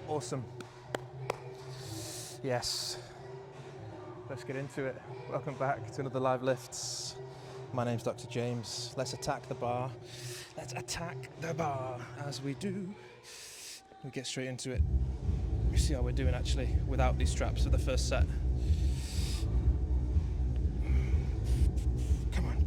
Awesome. Yes. Let's get into it. Welcome back to another Live Lifts. My name's Dr. James. Let's attack the bar. Let's attack the bar as we do. We get straight into it. See how we're doing actually without these straps for the first set. Come on.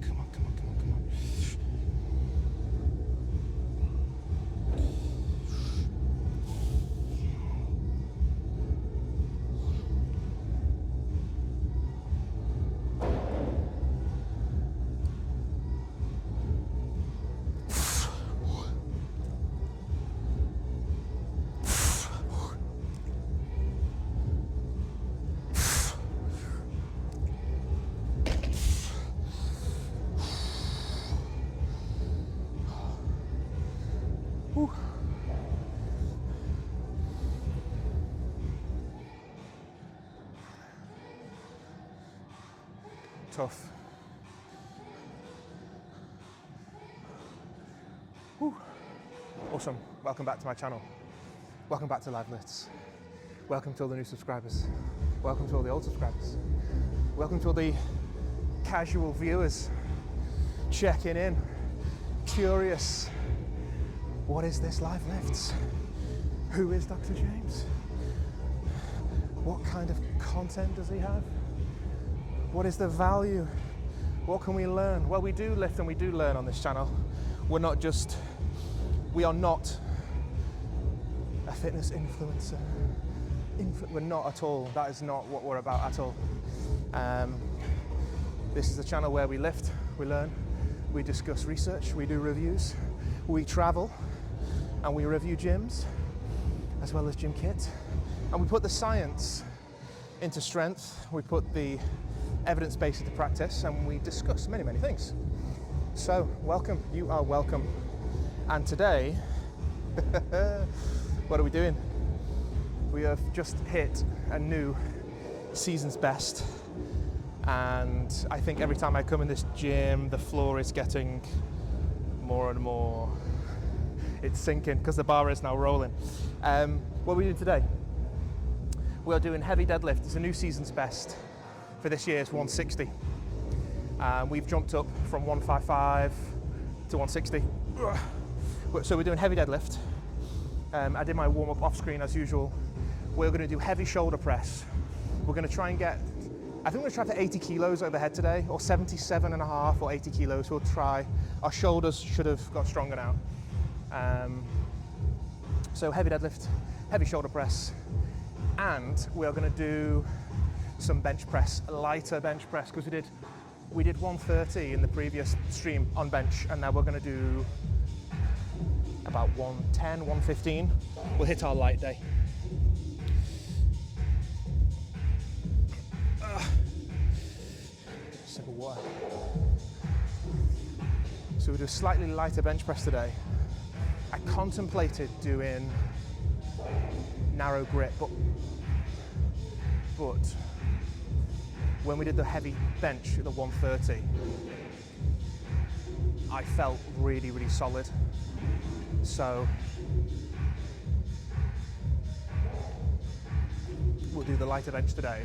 Tough. Whew. Awesome. Welcome back to my channel. Welcome back to Live Lifts. Welcome to all the new subscribers. Welcome to all the old subscribers. Welcome to all the casual viewers checking in, curious. What is this Live Lifts? Who is Dr. James? What kind of content does he have? What is the value? What can we learn? Well, we do lift and we do learn on this channel. We are not a fitness influencer. We're not at all. That is not what we're about at all. This is a channel where we lift, we learn, we discuss research, we do reviews, we travel, and we review gyms, as well as gym kit. And we put the science into strength. We put the evidence base into practice, and we discuss many, many things. So, welcome, you are welcome. And today, what are we doing? We have just hit a new season's best. And I think every time I come in this gym, the floor is getting more and more, it's sinking because the bar is now rolling. What are we doing today? We are doing heavy deadlift. It's a new season's best. For this year's 160. We've jumped up from 155 to 160. So we're doing heavy deadlift. I did my warm up off screen as usual. We're going to do heavy shoulder press. We're going to try and get, I think we're going to try for 80 kilos overhead today, or 77 and a half or 80 kilos. We'll try. Our shoulders should have got stronger now. So heavy deadlift, heavy shoulder press, and we're going to do some bench press, lighter bench press, because we did 130 in the previous stream on bench, and now we're going to do about 110, 115. We'll hit our light day. Sip of water. So we'll do a slightly lighter bench press today. I contemplated doing narrow grip, but when we did the heavy bench at the 130, I felt really, really solid. So we'll do the lighter bench today.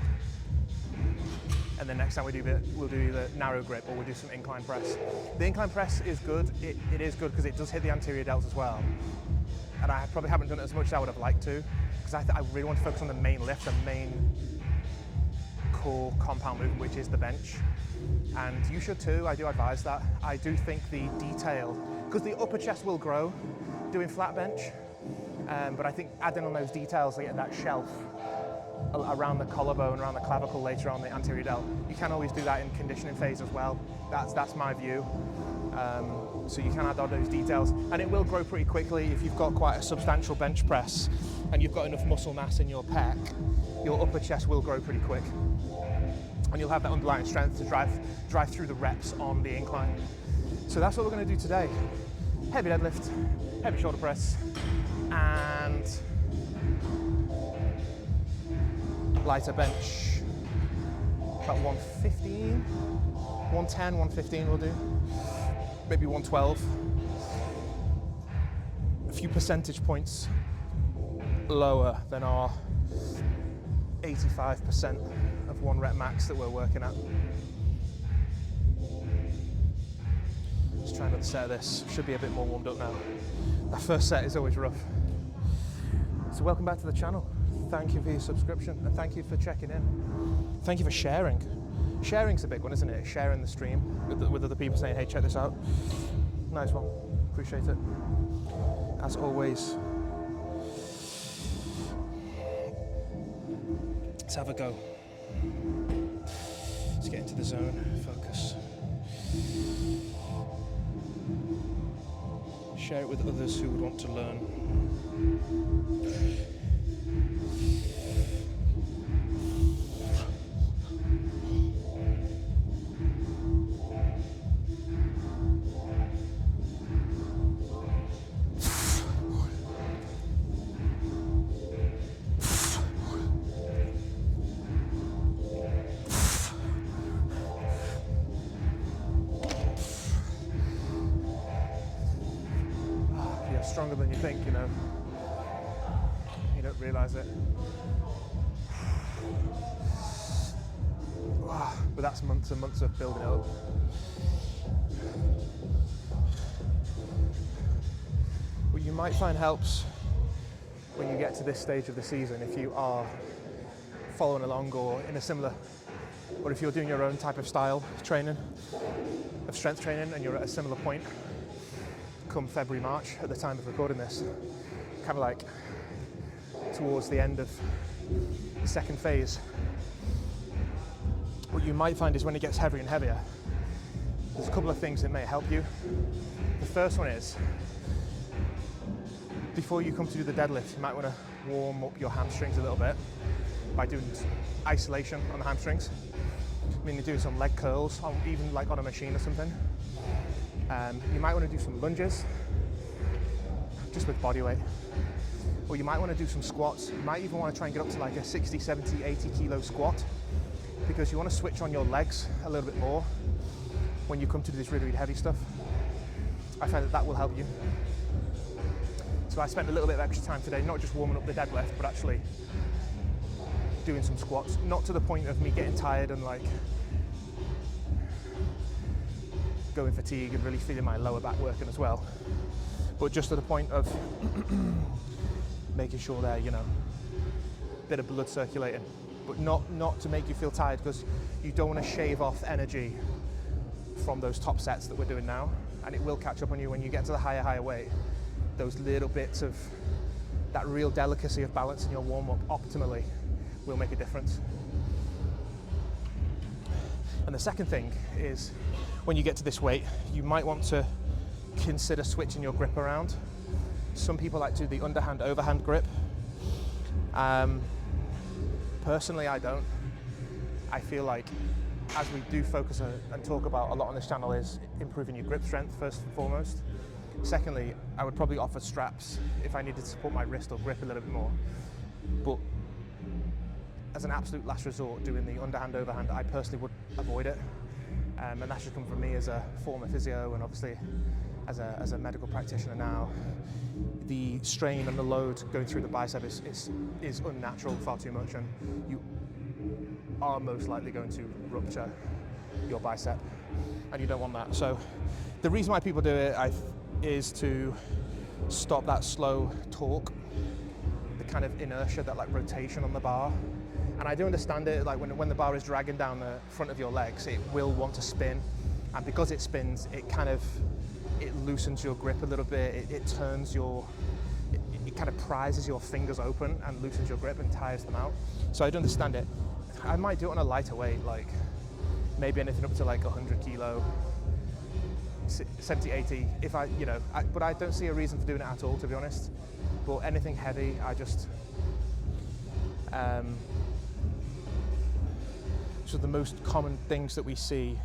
And then next time we do it, we'll do either narrow grip or we'll do some incline press. The incline press is good. It is good because it does hit the anterior delts as well. And I probably haven't done it as much as I would have liked to, because I really want to focus on the main lift, the main core compound movement, which is the bench. And you should too, I do advise that. I do think the detail, because the upper chest will grow doing flat bench, but I think adding on those details, like that shelf around the collarbone, around the clavicle, later on the anterior delt, you can always do that in conditioning phase as well. That's my view. So you can add on those details, and it will grow pretty quickly if you've got quite a substantial bench press and you've got enough muscle mass in your pec. Your upper chest will grow pretty quick, and you'll have that underlying strength to drive through the reps on the incline. So that's what we're going to do today. Heavy deadlift, heavy shoulder press, and lighter bench. About 115, 110, 115 we'll do. Maybe 112. A few percentage points lower than our 85% of 1 rep max that we're working at. Let's try another set of this. Should be a bit more warmed up now. That first set is always rough. So welcome back to the channel. Thank you for your subscription and thank you for checking in. Thank you for sharing. Sharing's a big one, isn't it? Sharing the stream with other people saying, hey, check this out. Nice one. Appreciate it. As always, let's have a go. Let's get into the zone. Focus. Share it with others who would want to learn. Stronger than you think, you know. You don't realise it. But that's months and months of building it up. What you might find helps when you get to this stage of the season, if you are following along or in a similar, or if you're doing your own type of style of training, of strength training, and you're at a similar point, come February, March, at the time of recording this, kind of like towards the end of the second phase, what you might find is when it gets heavier and heavier, there's a couple of things that may help you. The first one is, before you come to do the deadlift, you might want to warm up your hamstrings a little bit by doing isolation on the hamstrings. I mean, you're doing some leg curls, even like on a machine or something. You might want to do some lunges, just with body weight. Or you might want to do some squats. You might even want to try and get up to like a 60, 70, 80 kilo squat, because you want to switch on your legs a little bit more when you come to do this really, really heavy stuff. I find that that will help you. So I spent a little bit of extra time today, not just warming up the deadlift, but actually doing some squats. Not to the point of me getting tired and like going fatigue and really feeling my lower back working as well, but just to the point of making sure there, you know, a bit of blood circulating, but not to make you feel tired, because you don't want to shave off energy from those top sets that we're doing now, and it will catch up on you when you get to the higher weight. Those little bits of that real delicacy of balancing your warm-up optimally will make a difference. And the second thing is, when you get to this weight, you might want to consider switching your grip around. Some people like to do the underhand overhand grip. Personally, I don't. I feel like, as we do focus and talk about a lot on this channel, is improving your grip strength first and foremost. Secondly, I would probably offer straps if I needed to support my wrist or grip a little bit more. But as an absolute last resort, doing the underhand overhand, I personally would avoid it. And that should come from me as a former physio, and obviously as a medical practitioner now. The strain and the load going through the bicep is unnatural, far too much, and you are most likely going to rupture your bicep, and you don't want that. So the reason why people do it is to stop that slow torque, the kind of inertia, that like rotation on the bar. And I do understand it, like when the bar is dragging down the front of your legs, it will want to spin. And because it spins, it loosens your grip a little bit. It turns it kind of prizes your fingers open and loosens your grip and tires them out. So I do understand it. I might do it on a lighter weight, like maybe anything up to like 100 kilo, 70, 80, but I don't see a reason for doing it at all, to be honest. But anything heavy, I just, so the most common things that we see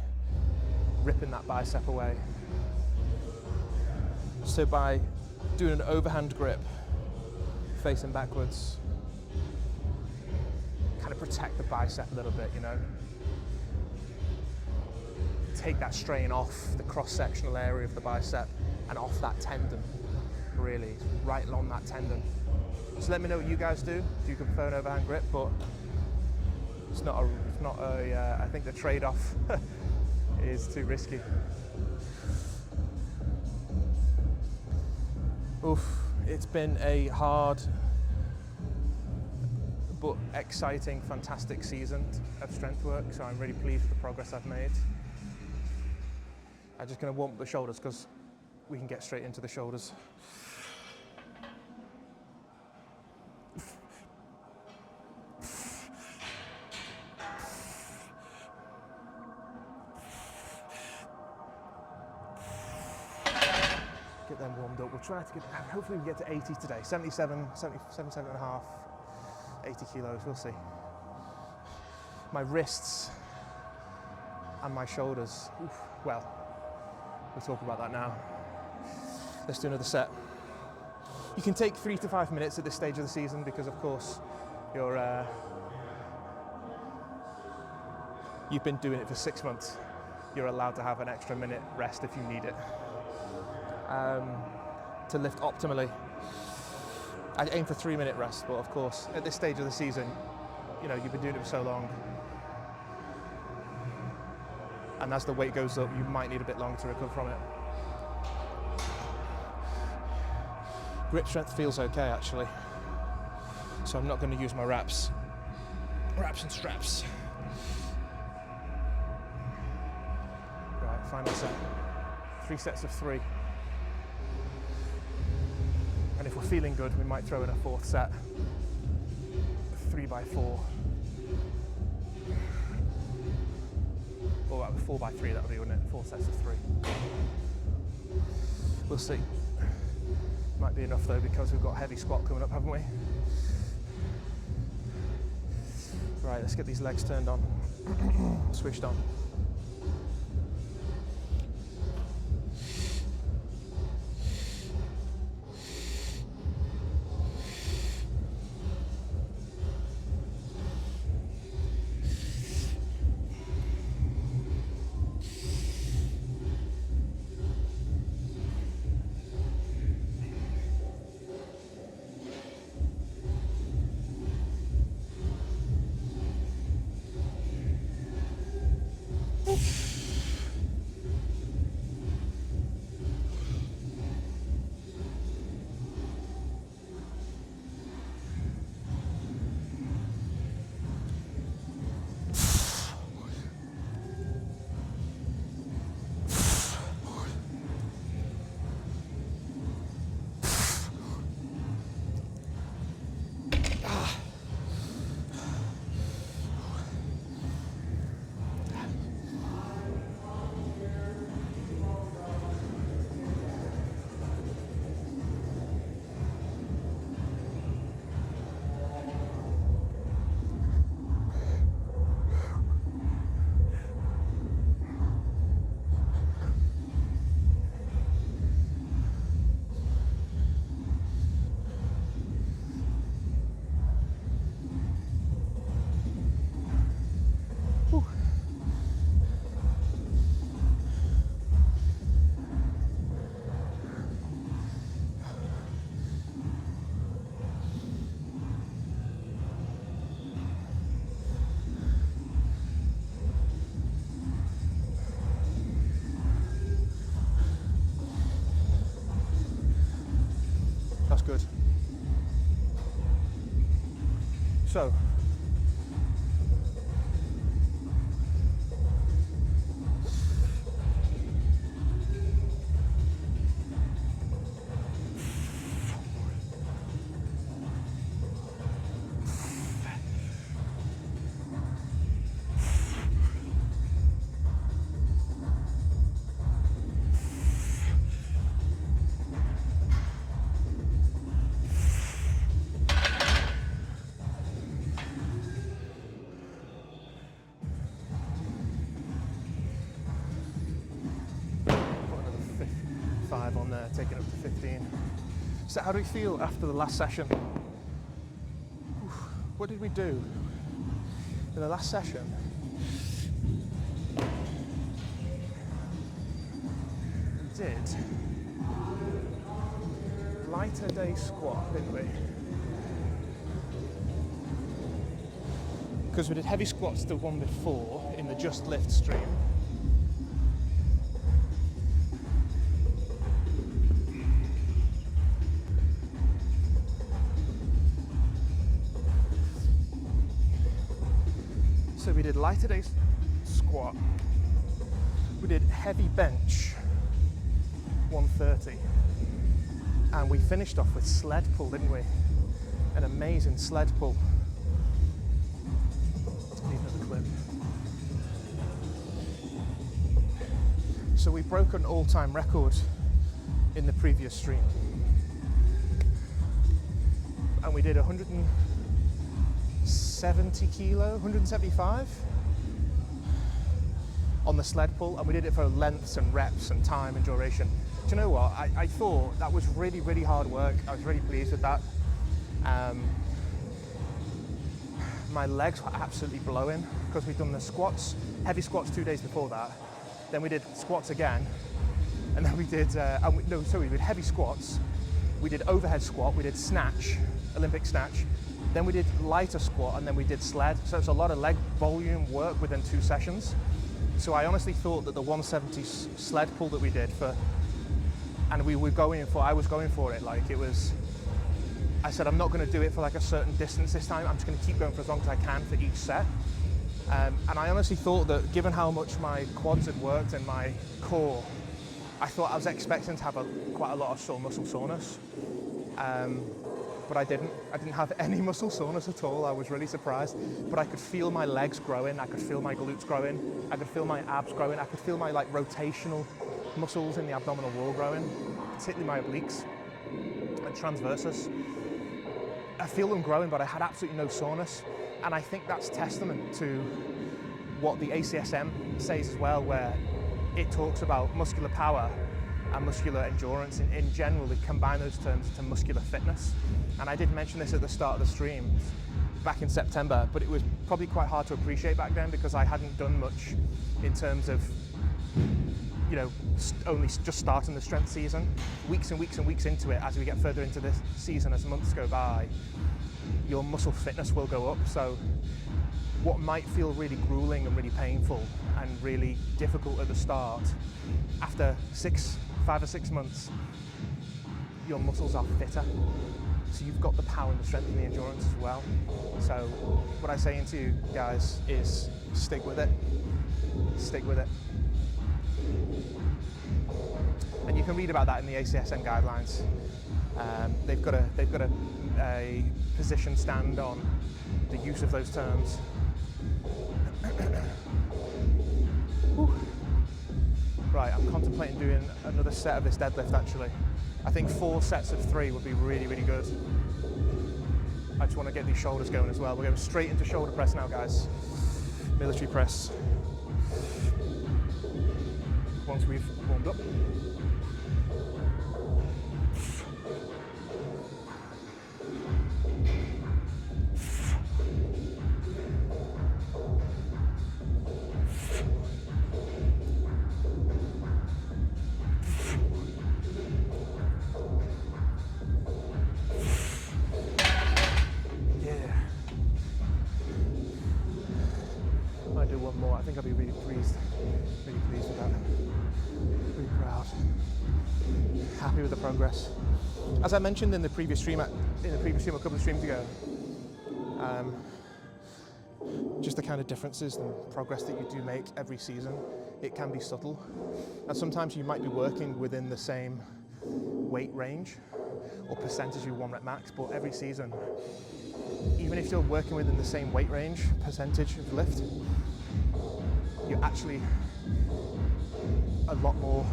ripping that bicep away. So by doing an overhand grip, facing backwards, kind of protect the bicep a little bit, you know. Take that strain off the cross-sectional area of the bicep and off that tendon, really, right along that tendon. So let me know what you guys do. Do you prefer an overhand grip? But it's not a I think the trade-off is too risky. Oof, it's been a hard but exciting, fantastic season of strength work, so I'm really pleased with the progress I've made. I'm just going to warm up the shoulders because we can get straight into the shoulders. Get them warmed up. We'll try to get, hopefully we get to 80 today. 77 and a half, 80 kilos, we'll see. My wrists and my shoulders, oof, well, we'll talk about that now. Let's do another set. You can take 3 to 5 minutes at this stage of the season because of course you've been doing it for 6 months. You're allowed to have an extra minute rest if you need it. To lift optimally, I aim for 3-minute rest, but of course, at this stage of the season, you know, you've been doing it for so long, and as the weight goes up, you might need a bit longer to recover from it. Grip strength feels okay, actually, so I'm not going to use my wraps and straps. Right, final set. 3 sets of 3. And if we're feeling good, we might throw in a 4th set, 3x4, or 4x3, that would be, wouldn't it? 4 sets of 3. We'll see. Might be enough though, because we've got heavy squat coming up, haven't we? Right, let's get these legs turned on, switched on. That's good. So, on there, taking up to 15. So how do we feel after the last session? What did we do in the last session? We did lighter day squat, didn't we? Because we did heavy squats the one before in the Just Lift stream. So we did lighter day squat, we did heavy bench, 130, and we finished off with sled pull, didn't we? An amazing sled pull. Need another clip. So we broke an all-time record in the previous stream, and we did 170 kilo, 175 on the sled pull, and we did it for lengths and reps and time and duration. Do you know what? I thought that was really, really hard work. I was really pleased with that. My legs were absolutely blowing because we'd done the squats, heavy squats 2 days before that. Then we did squats again, and then we did, we did heavy squats. We did overhead squat, we did snatch, Olympic snatch. Then we did lighter squat, and then we did sled. So it's a lot of leg volume work within 2 sessions. So I honestly thought that the 170 sled pull that we did I was going for it, like it was, I said, I'm not going to do it for like a certain distance this time. I'm just going to keep going for as long as I can for each set. And I honestly thought that given how much my quads had worked and my core, I thought I was expecting to have quite a lot of sore muscle soreness. But I didn't have any muscle soreness at all. I was really surprised. But I could feel my legs growing, I could feel my glutes growing, I could feel my abs growing, I could feel my like rotational muscles in the abdominal wall growing, particularly my obliques and transversus. I feel them growing, but I had absolutely no soreness. And I think that's testament to what the ACSM says as well, where it talks about muscular power and muscular endurance. In general, they combine those terms to muscular fitness. And I did mention this at the start of the stream back in September, but it was probably quite hard to appreciate back then because I hadn't done much in terms of, only just starting the strength season. Weeks and weeks and weeks into it, as we get further into this season, as months go by, your muscle fitness will go up. So what might feel really grueling and really painful and really difficult at the start, after 5 or 6 months, your muscles are fitter. So you've got the power and the strength and the endurance as well. So what I'm saying to you guys is stick with it. Stick with it. And you can read about that in the ACSM guidelines. They've got a position stand on the use of those terms. Right, I'm contemplating doing another set of this deadlift actually. I think 4 sets of 3 would be really, really good. I just want to get these shoulders going as well. We're going straight into shoulder press now, guys. Military press. Once we've warmed up. I think I'll be really pleased with that. Really proud. Happy with the progress. As I mentioned in the previous stream, a couple of streams ago, just the kind of differences and progress that you do make every season, it can be subtle. And sometimes you might be working within the same weight range or percentage of 1 rep max, but every season, even if you're working within the same weight range, percentage of lift, you're actually a lot more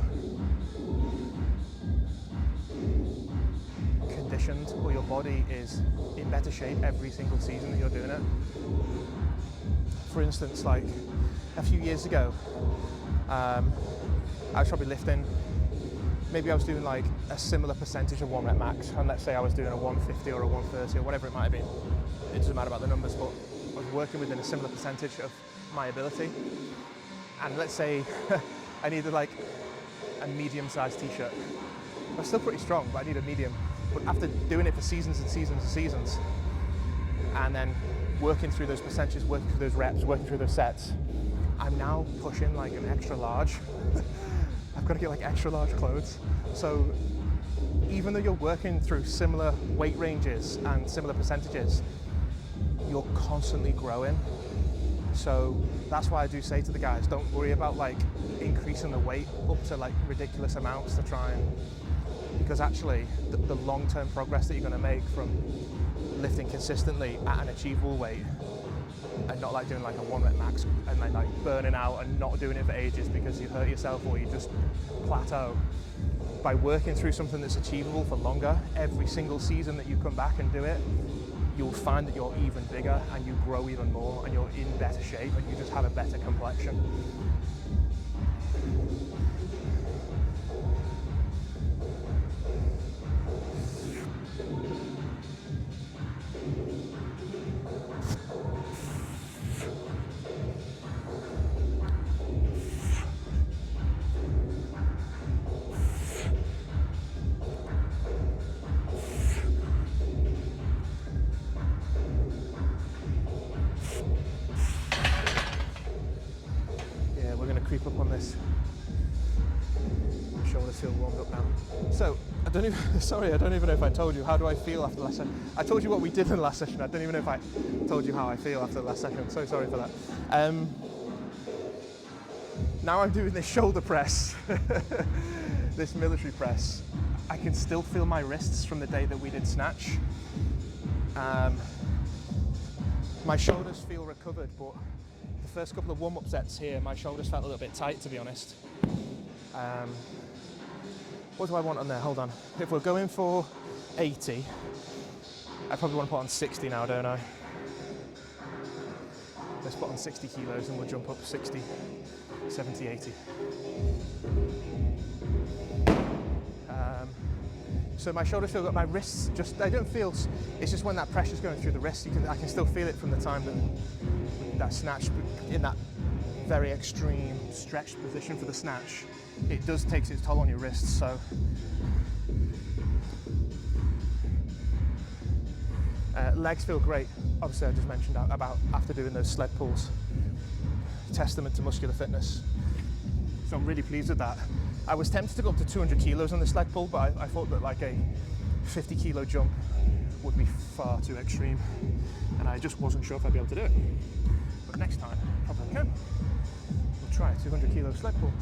conditioned, or your body is in better shape every single season that you're doing it. For instance, like a few years ago, I was probably lifting, maybe I was doing like a similar percentage of 1 rep max, and let's say I was doing a 150 or a 130 or whatever it might have been. It doesn't matter about the numbers, but I was working within a similar percentage of my ability. And let's say I needed like a medium-sized t-shirt. I'm still pretty strong, but I need a medium. But after doing it for seasons and seasons and seasons, and then working through those percentages, working through those reps, working through those sets, I'm now pushing like an extra large. I've got to get like extra large clothes. So even though you're working through similar weight ranges and similar percentages, you're constantly growing. So that's why I do say to the guys, don't worry about like increasing the weight up to like ridiculous amounts to try and, because actually the long-term progress that you're going to make from lifting consistently at an achievable weight and not like doing like a 1 rep max and then like burning out and not doing it for ages because you hurt yourself or you just plateau. By working through something that's achievable for longer, every single season that you come back and do it, you'll find that you're even bigger and you grow even more and you're in better shape and you just have a better complexion. Creep up on this. My shoulders feel warmed up now. So, I don't even know if I told you, how do I feel after the last session? I told you what we did in the last session. I don't even know if I told you how I feel after the last session. I'm so sorry for that. Now I'm doing this shoulder press, this military press. I can still feel my wrists from the day that we did snatch. My shoulders feel recovered, but the first couple of warm-up sets here, my shoulders felt a little bit tight, to be honest. What do I want on there? Hold on. If we're going for 80, I probably want to put on 60 now, don't I? Let's put on 60 kilos and we'll jump up 60, 70, 80. So my shoulders feel good, my wrists just, they don't feel, it's just when that pressure's going through the wrists, I can still feel it from the time that snatch, in that very extreme stretched position for the snatch. It does take its toll on your wrists, so. Legs feel great. Obviously I just mentioned about after doing those sled pulls. Testament to muscular fitness. So I'm really pleased with that. I was tempted to go up to 200 kilos on the sled pull, but I thought that like a 50 kilo jump would be far too extreme. And I just wasn't sure if I'd be able to do it. But next time, probably can. We'll try a 200 kilo sled pull.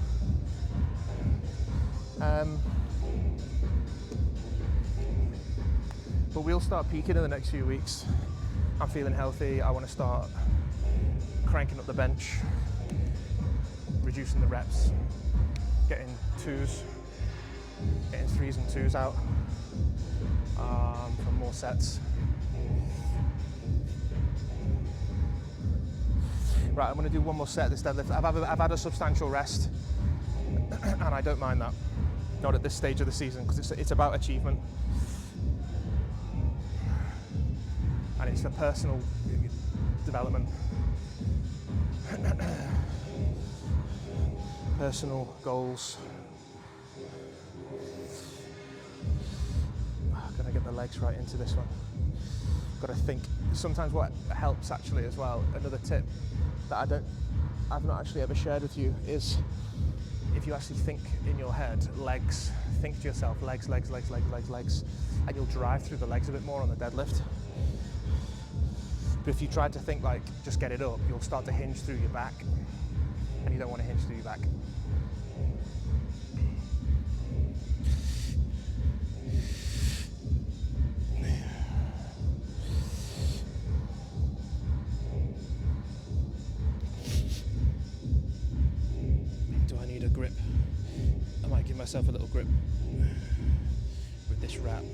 But we'll start peaking in the next few weeks. I'm feeling healthy. I want to start cranking up the bench, reducing the reps, getting twos, getting threes and twos out for more sets. Right, I'm going to do one more set of this deadlift. I've had a substantial rest, and I don't mind that. Not at this stage of the season, because it's about achievement. And it's for personal development. Personal goals. I'm gonna get the legs right into this one. Got to think. Sometimes what helps actually as well, another tip that I've not actually ever shared with you is if you actually think in your head, legs, think to yourself, legs, legs, legs, legs, legs, legs, and you'll drive through the legs a bit more on the deadlift. But if you try to think like, just get it up, you'll start to hinge through your back, and you don't want to hinge through your back. Do I need a grip? I might give myself a little grip with this wrap.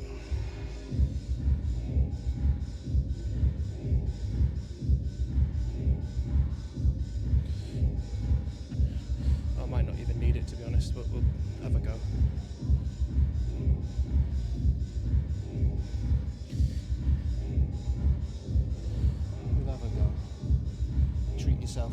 To be honest, but we'll have a go. We'll have a go. Treat yourself.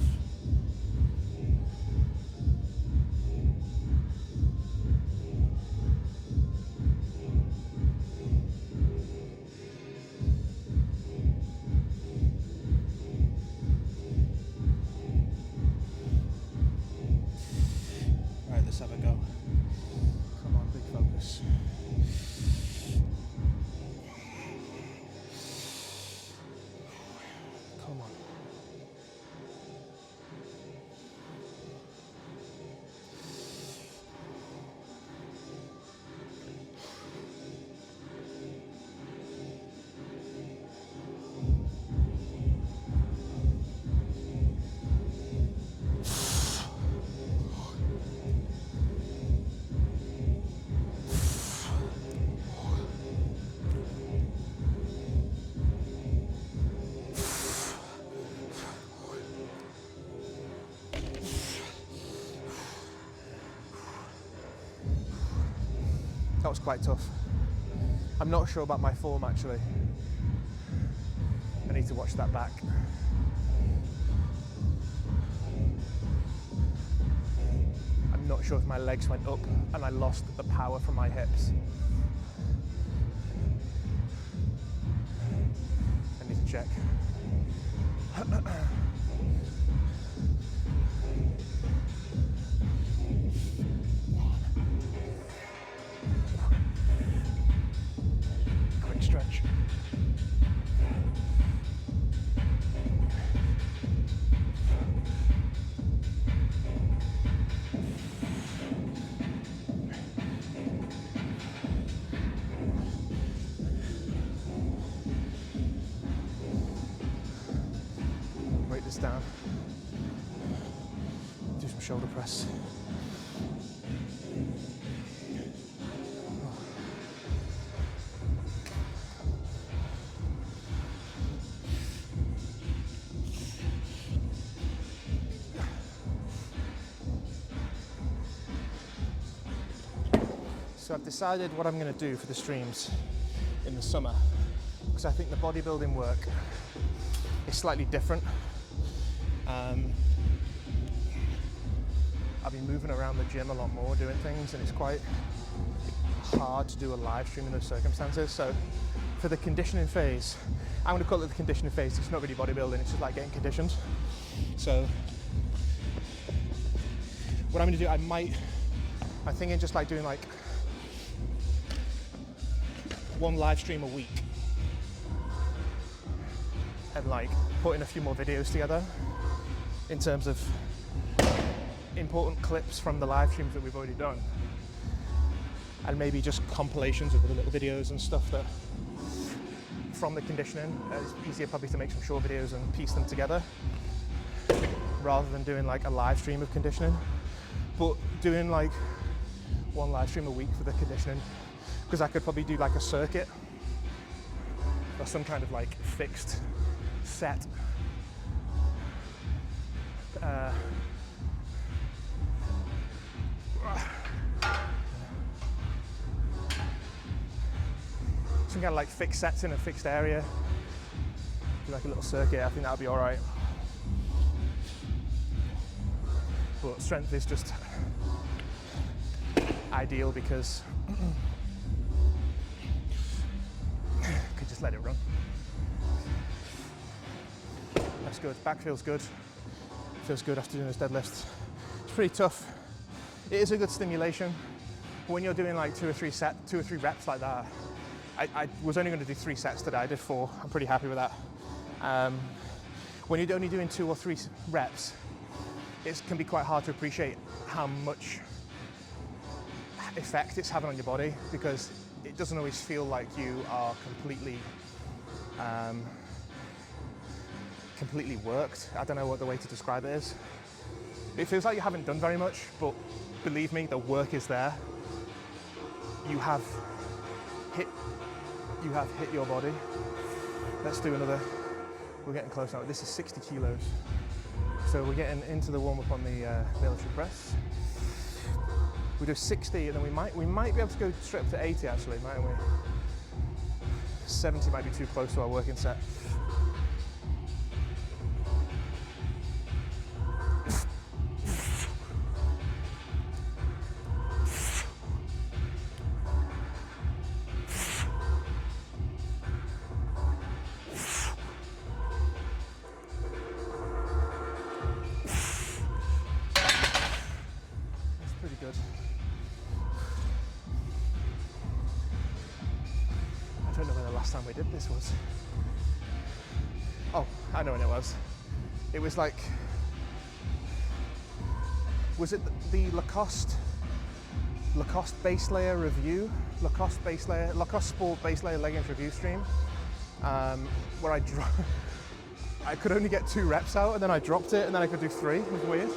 workout was quite tough. I'm not sure about my form actually. I need to watch that back. I'm not sure if my legs went up and I lost the power from my hips. I need to check. Quick stretch. Break this down. Do some shoulder press. So I've decided what I'm going to do for the streams in the summer, because I think the bodybuilding work is slightly different. I've been moving around the gym a lot more, doing things, and it's quite hard to do a live stream in those circumstances. So for the conditioning phase, I'm going to call it the conditioning phase. It's not really bodybuilding, it's just like getting conditioned. So what I'm going to do, I'm thinking just like doing like one live stream a week and like putting a few more videos together in terms of important clips from the live streams that we've already done, and maybe just compilations of the little videos and stuff that from the conditioning. It's easier probably to make some short videos and piece them together rather than doing like a live stream of conditioning, but doing like one live stream a week for the conditioning, because I could probably do like a circuit or some kind of like fixed set some kind of like fixed sets in a fixed area, do like a little circuit. I think that would be all right. But strength is just ideal because could just let it run. That's good. Back feels good. Feels good after doing those deadlifts. It's pretty tough. It is a good stimulation. But when you're doing like two or three reps like that, I was only going to do 3 sets today. I did 4. I'm pretty happy with that. When you're only doing 2 or 3 reps, it can be quite hard to appreciate how much effect it's having on your body, because it doesn't always feel like you are completely worked. I don't know what the way to describe it is. It feels like you haven't done very much, but believe me, the work is there. You have hit your body. Let's do another. We're getting close now. This is 60 kilos. So we're getting into the warm up on the military press. We do 60, and then we might be able to go straight up to 80 actually, mightn't we? 70 might be too close to our working set. I don't know when the last time we did this was. Oh, I know when it was. It was like, was it the Lacoste base layer review? Lacoste Sport base layer leggings review stream, where I could only get 2 reps out, and then I dropped it, and then I could do 3. It was weird.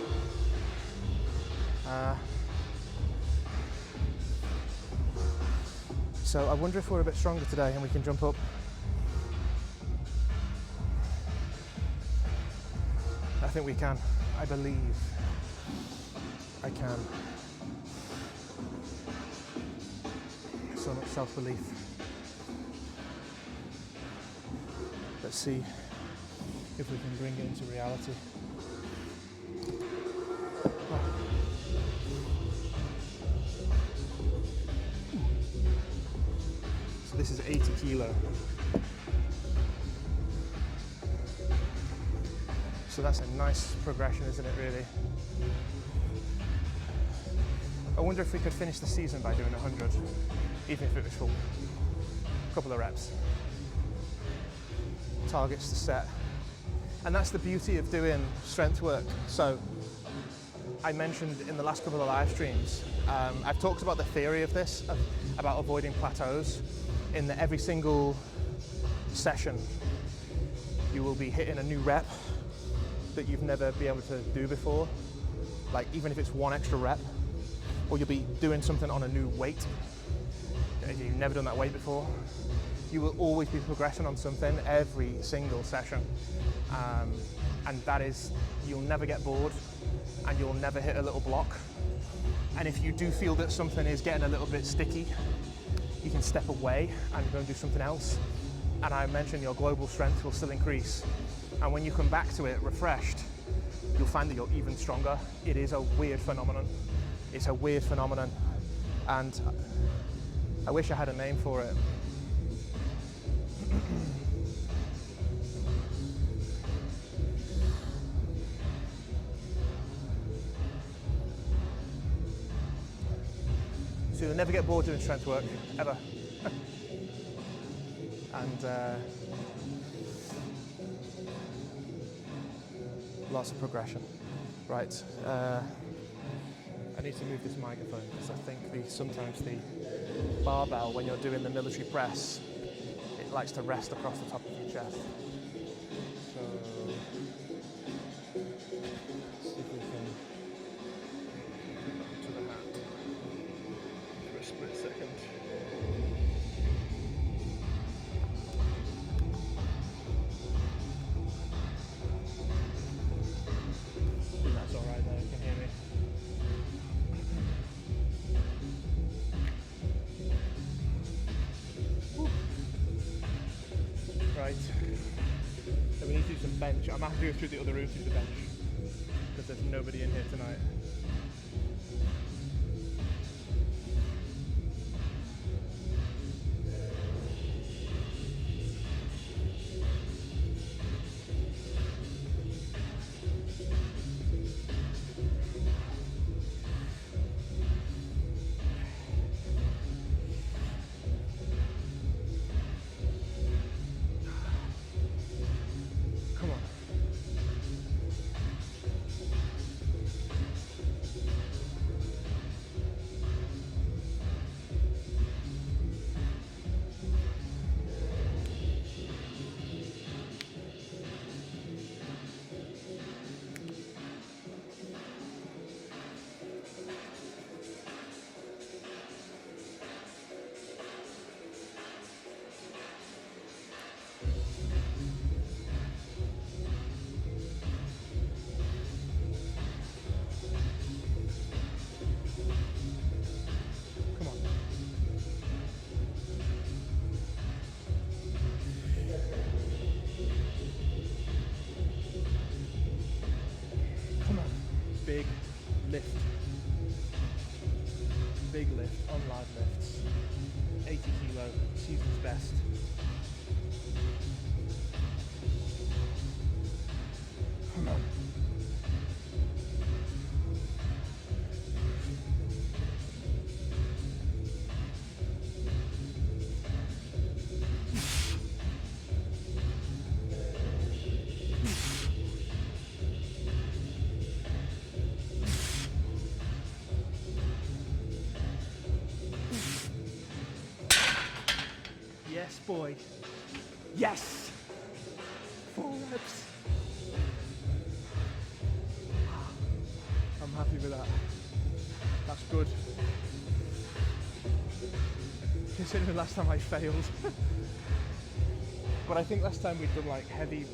So I wonder if we're a bit stronger today and we can jump up. I think we can. I believe I can. so much self-belief. Let's see if we can bring it into reality. So this is 80 kilo. So that's a nice progression, isn't it, really? I wonder if we could finish the season by doing 100, even if it was for a couple of reps. Targets to set. And that's the beauty of doing strength work. So I mentioned in the last couple of live streams, I've talked about the theory of this, about avoiding plateaus, in that every single session you will be hitting a new rep that you've never been able to do before, like even if it's one extra rep, or you'll be doing something on a new weight if you've never done that weight before. You will always be progressing on something every single session, and that is, you'll never get bored and you'll never hit a little block. And if you do feel that something is getting a little bit sticky, you can step away and go and do something else. And I mentioned your global strength will still increase. And when you come back to it refreshed, you'll find that you're even stronger. It is a weird phenomenon. It's a weird phenomenon. And I wish I had a name for it. So you'll never get bored doing strength work, ever. And lots of progression. Right, I need to move this microphone because I think sometimes the barbell, when you're doing the military press, it likes to rest across the top of your chest. So, let's see if we can put it to the hand for a split second. That's all right there, you can hear me. Right, so we need to do some bench. I'm going to go through the other room to do the bench because there's nobody in here tonight. Big lift. Big lift on live lifts. 80 kilo, season's best. Come on. Yes, boy. Yes! 4 reps. I'm happy with that. That's good. Considering the last time I failed. But I think last time we'd done like heavy,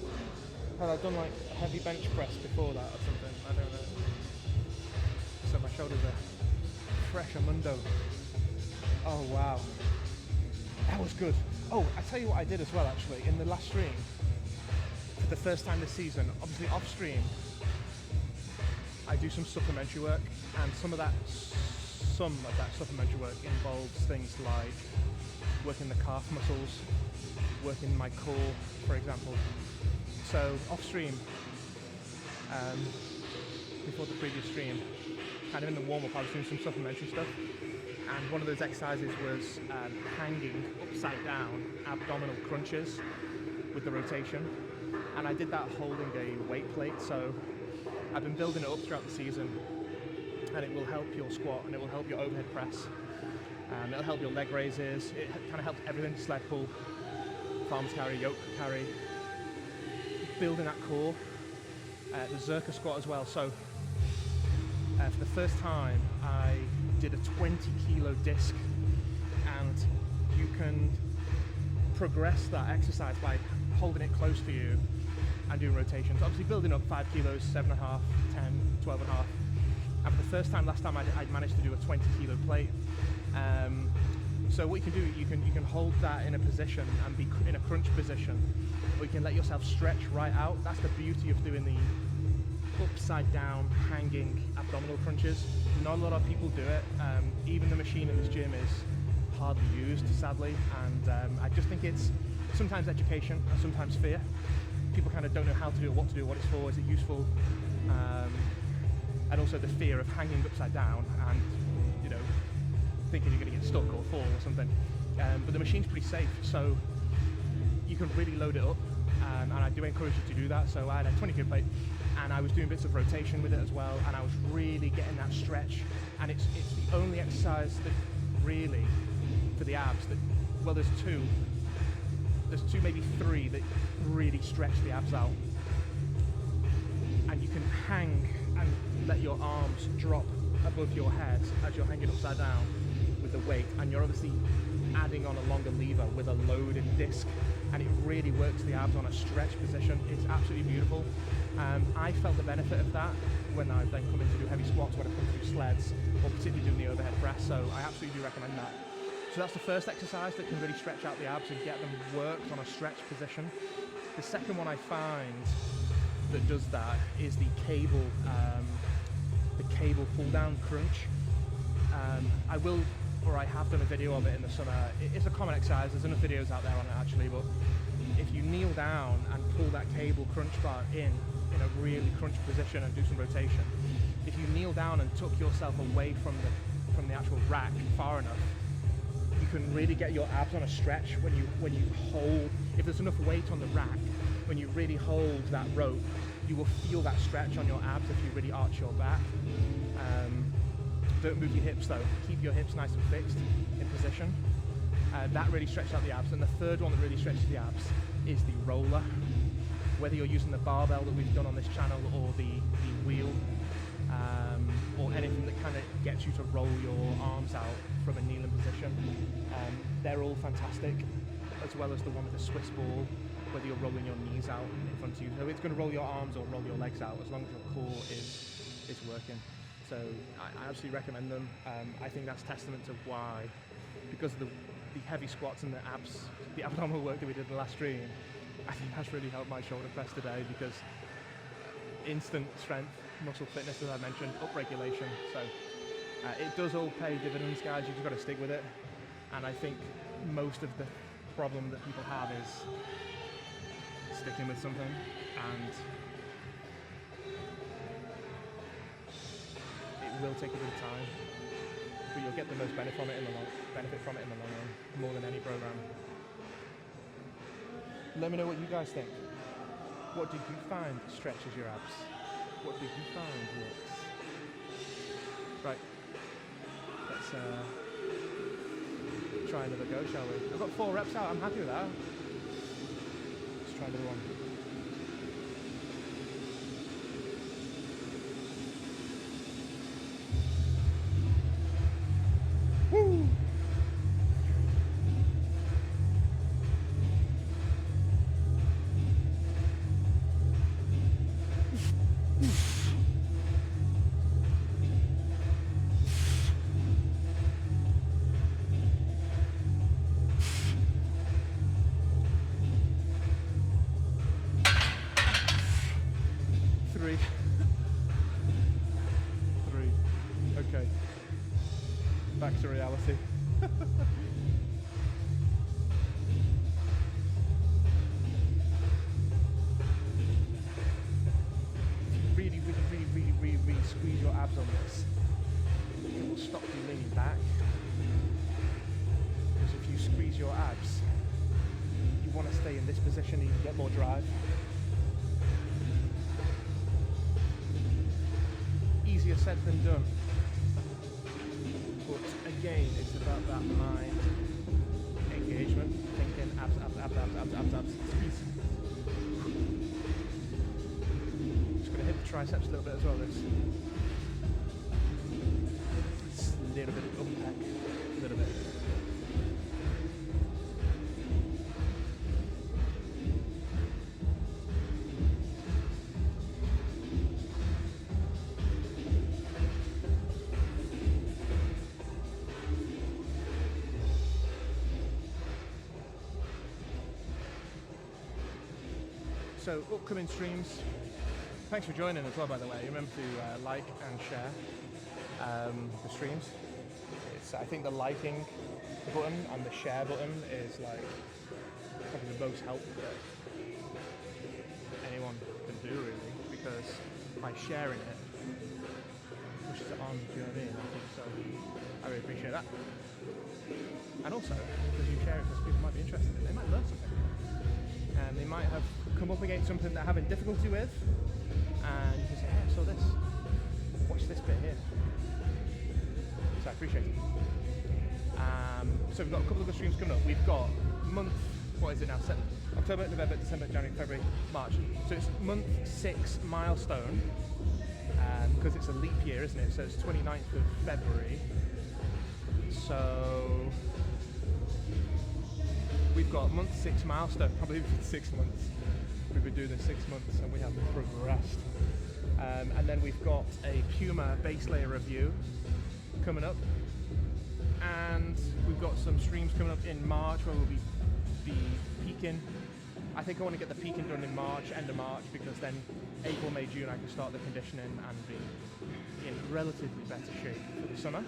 had I done like heavy bench press before that or something? I don't know. So my shoulders are fresh amundo. Oh wow. That was good. Oh, I tell you what I did as well, actually, in the last stream, for the first time this season, obviously off stream, I do some supplementary work, and some of that supplementary work involves things like working the calf muscles, working my core, for example. So off stream, before the previous stream, kind of in the warm-up, I was doing some supplementary stuff, and one of those exercises was hanging upside down abdominal crunches with the rotation, and I did that holding a weight plate. So I've been building it up throughout the season, and it will help your squat, and it will help your overhead press, and it'll help your leg raises. It kind of helps everything: sled pull, farmer's carry, yoke carry, building that core, the Zerka squat as well. So for the first time, I did a 20 kilo disc, and you can progress that exercise by holding it close to you and doing rotations. Obviously building up 5 kilos, 7.5, 10, 12.5. And for the first time, last time I managed to do a 20 kilo plate. So what you can do, you can hold that in a position and be in a crunch position, or you can let yourself stretch right out. That's the beauty of doing the upside down hanging abdominal crunches. Not a lot of people do it. Even the machine in this gym is hardly used, sadly, and I just think it's sometimes education and sometimes fear. People kind of don't know how to do it, what to do, what it's for, is it useful, and also the fear of hanging upside down and, you know, thinking you're going to get stuck or fall or something. But the machine's pretty safe, so you can really load it up, and I do encourage you to do that. So I had a 20 kilo plate, and I was doing bits of rotation with it as well, and I was really getting that stretch. And it's the only exercise that really, for the abs, that, well, there's two, maybe three, that really stretch the abs out. And you can hang and let your arms drop above your head as you're hanging upside down with the weight, and you're obviously adding on a longer lever with a loaded disc, and it really works the abs on a stretch position. It's absolutely beautiful. I felt the benefit of that when I've then come in to do heavy squats, when I've come through sleds, or particularly doing the overhead press, so I absolutely do recommend that. So that's the first exercise that can really stretch out the abs and get them worked on a stretch position. The second one I find that does that is the cable pull down crunch. I have done a video of it in the summer. It's a common exercise, there's enough videos out there on it actually, but if you kneel down and pull that cable crunch bar in a really crunch position and do some rotation, if you kneel down and tuck yourself away from the actual rack far enough, you can really get your abs on a stretch when you hold. If there's enough weight on the rack, when you really hold that rope, you will feel that stretch on your abs if you really arch your back. Don't move your hips though. Keep your hips nice and fixed in position. That really stretches out the abs. And the third one that really stretches the abs is the roller. Whether you're using the barbell that we've done on this channel, or the wheel, or anything that kind of gets you to roll your arms out from a kneeling position, they're all fantastic, as well as the one with the Swiss ball, whether you're rolling your knees out in front of you. So it's going to roll your arms or roll your legs out, as long as your core is working. So I absolutely recommend them. I think that's testament to why, because of the heavy squats and the abdominal work that we did in the last stream, I think that's really helped my shoulder press today, because instant strength, muscle fitness, as I mentioned, upregulation. So it does all pay dividends, guys. You've just got to stick with it. And I think most of the problem that people have is sticking with something, and it will take a bit of time, but you'll get the most benefit from it in the long run, more than any program. Let me know what you guys think. What did you find stretches your abs? What did you find works? Right, let's try another go, shall we? I've got 4 reps out, I'm happy with that. Let's try another one. Woo! 3. 3. Okay. Back to reality. Really squeeze your abs on this. It will stop you leaning back. Because if you squeeze your abs, you want to stay in this position and you can get more drive. Easier said than done. But again, it's about that mind engagement, thinking abs, squeeze. Just going to hit the triceps a little bit as well, this. It's a little bit of unpack, a little bit. So, upcoming streams. Thanks for joining as well, by the way. Remember to like and share the streams. I think the liking button and the share button is like probably the most help that anyone can do, really, because by sharing it, pushes it on. Do you know what I mean? I think so. I really appreciate that. And also, because you share it, because people might be interested in it, they might learn something. And they might have come up against something they're having difficulty with, and you can say, hey, I saw this, watch this bit here. So I appreciate it. So we've got a couple of the streams coming up. We've got month, what is it now? October, November, December, January, February, March. So it's month 6 milestone, because it's a leap year, isn't it? So it's 29th of February. So we've got month 6 milestone, probably 6 months. We've been doing this 6 months and we have progressed. And then we've got a Puma base layer review coming up. And we've got some streams coming up in March where we'll be peaking. I think I want to get the peaking done in March, end of March, because then April, May, June I can start the conditioning and be in relatively better shape for the summer.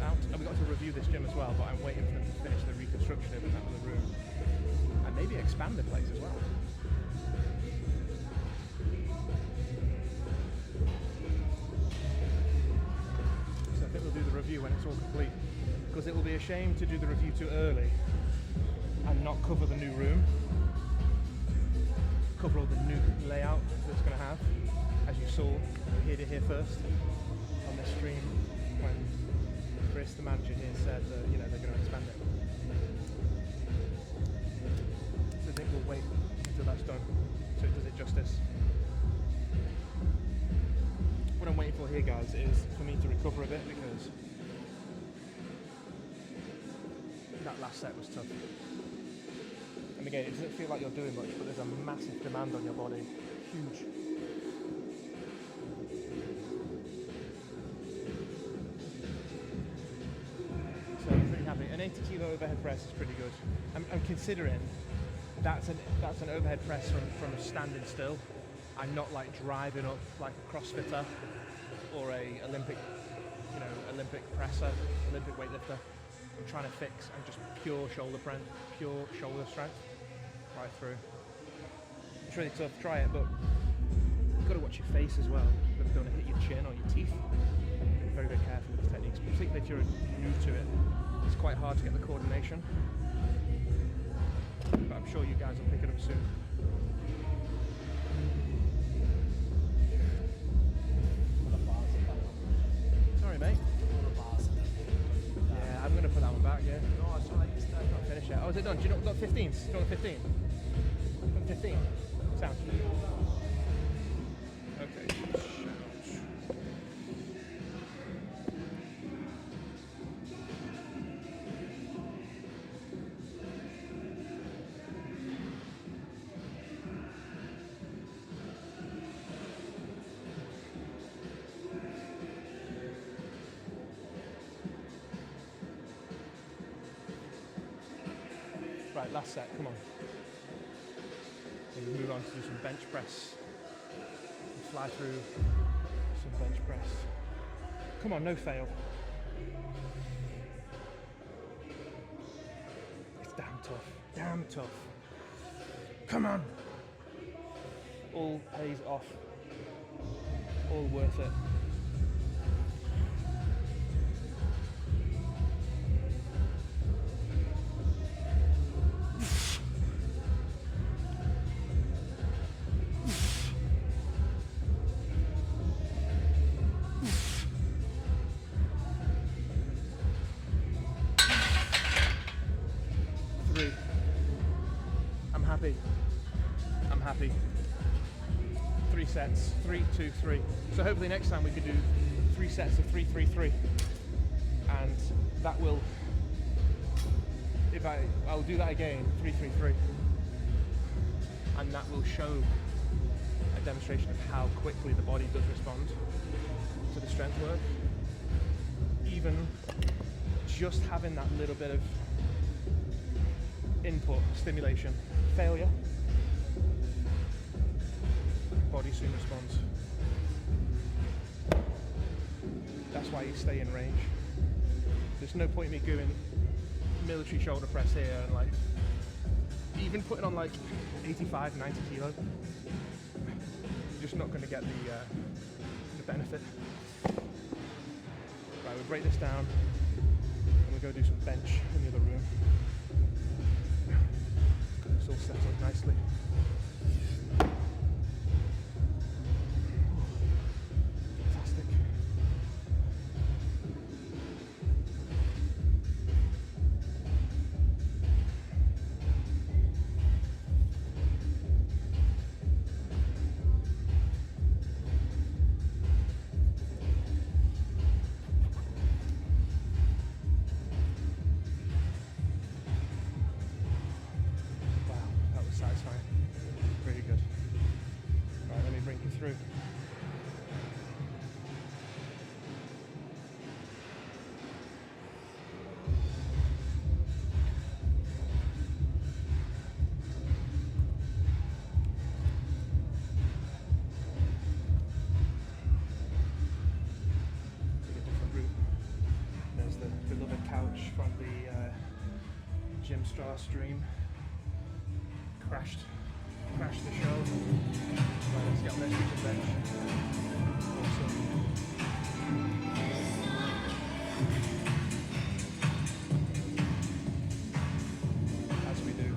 Out, and we got to review this gym as well, but I'm waiting for them to finish the reconstruction of another room and maybe expand the place as well. So I think we'll do the review when it's all complete, because it will be a shame to do the review too early and not cover the new room, cover all the new layout that it's going to have. As you saw, you heard it here first on this stream when Chris, the manager here, said that they're going to expand it. So I think we'll wait until that's done, so it does it justice. What I'm waiting for here, guys, is for me to recover a bit, because that last set was tough. And again, it doesn't feel like you're doing much, but there's a massive demand on your body, huge. An 80 kilo overhead press is pretty good. I'm considering that's an overhead press from standing still. I'm not like driving up like a CrossFitter or a Olympic presser, Olympic weightlifter. I'm trying to fix and just pure shoulder strength right through. It's really tough. Try it, but you've got to watch your face as well. You don't want to hit your chin or your teeth. Be very, very careful with the techniques, particularly if you're new to it. It's quite hard to get the coordination, but I'm sure you guys will pick it up soon. Sorry, mate. Yeah, I'm going to put that one back, yeah. No, I saw that you started. Not finish yet. Oh, is it done? Do you know what 15s? Do you know what 15? 15? Sound. Okay. Right, last set, come on. And move on to do some bench press. Fly through some bench press. Come on, no fail. It's damn tough, damn tough. Come on. All pays off. All worth it. I'm happy. 3 sets, 3, 2, 3. So hopefully next time we could do 3 sets of 3, 3, 3. And that will, I'll do that again, 3, 3, 3. And that will show a demonstration of how quickly the body does respond to the strength work. Even just having that little bit of input, stimulation, failure, body soon responds. That's why you stay in range. There's no point in me doing military shoulder press here and like even putting on like 85, 90 kilo. You're just not going to get the benefit. Right, we'll break this down and we'll go do some bench in the other room. It's all set up nicely. Fantastic. Through. Take a different route. There's the beloved couch from the Gym Star stream. Crashed the show. Right, let's get on this kitchen bench. Awesome. As we do.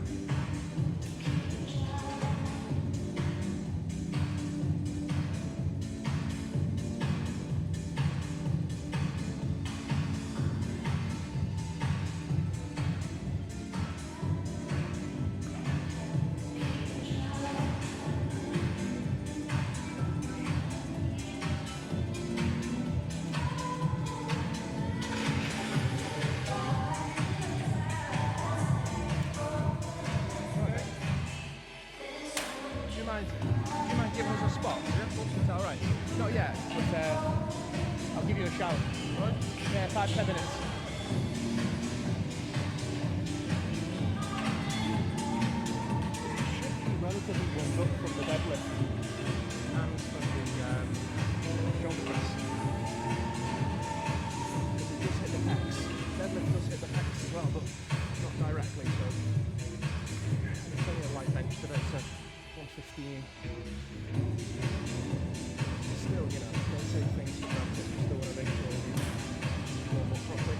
Do you mind giving us a spot? Is that alright? Not yet, but I'll give you a shout. Right? Yeah, 5-10 minutes. Should be relatively warmed up from the deadlift and from the shoulder press. Because it does hit the pecs. Deadlift does hit the pecs as well, but not directly. So it's only a light bench today, so 115. Still, you know, don't say things for granted. You still want to make sure you warm up properly.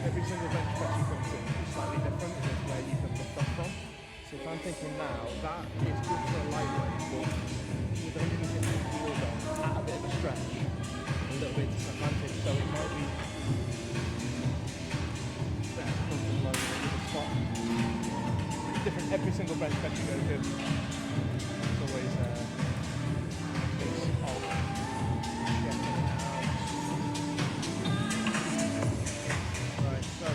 Every single bench press you come to is slightly different in where you can lift off from. So if I'm thinking now, that is good for a lightweight, but with 150 kilos on, at a bit of a stretch, a little bit disadvantage, so it might be better to come from low in a different spot. It's different every single bench press you go to. It's always a case of checking it out. Right, so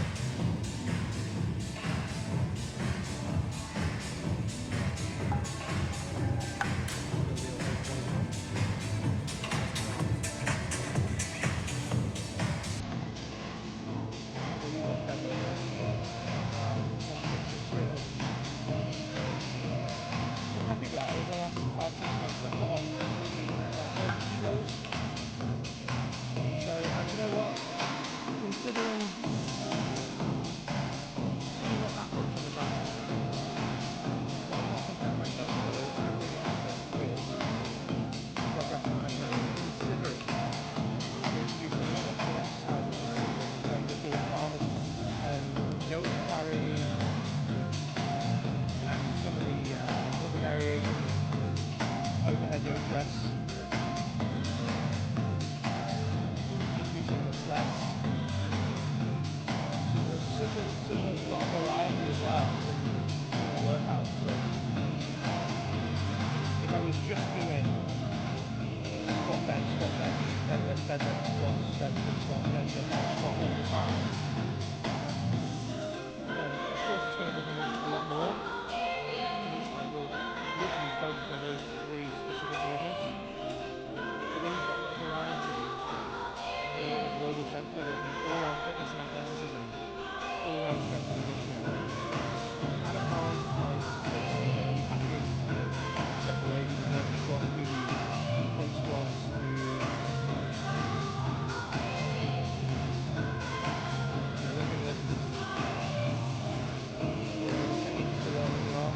deadlift, squats, deadlift, squat, deadlift, squat all the time. Then of course it's going to become a lot more. And we'll literally focus on those three specific movements. But then you've got a lot of variety. All around global strength development, all around fitness and athleticism, all around strength and conditioning. Add upon like certain patterns, step away, do the burpee squats, do the front squats, do lifting lifts. All the techniques to learn as well.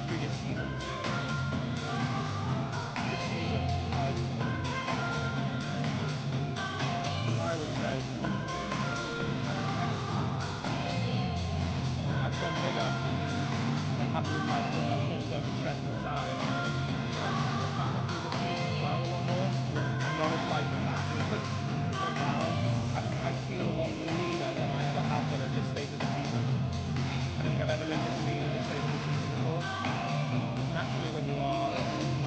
Previous seasons. This season, I would say I've gone bigger and had to fight for in terms of strength and size. The fact that previous seasons well a lot more, not as like fat and down. I feel a lot leaner than I ever have done at this stage of the season. I don't think I've ever looked as lean at this stage of the season before. Naturally when you are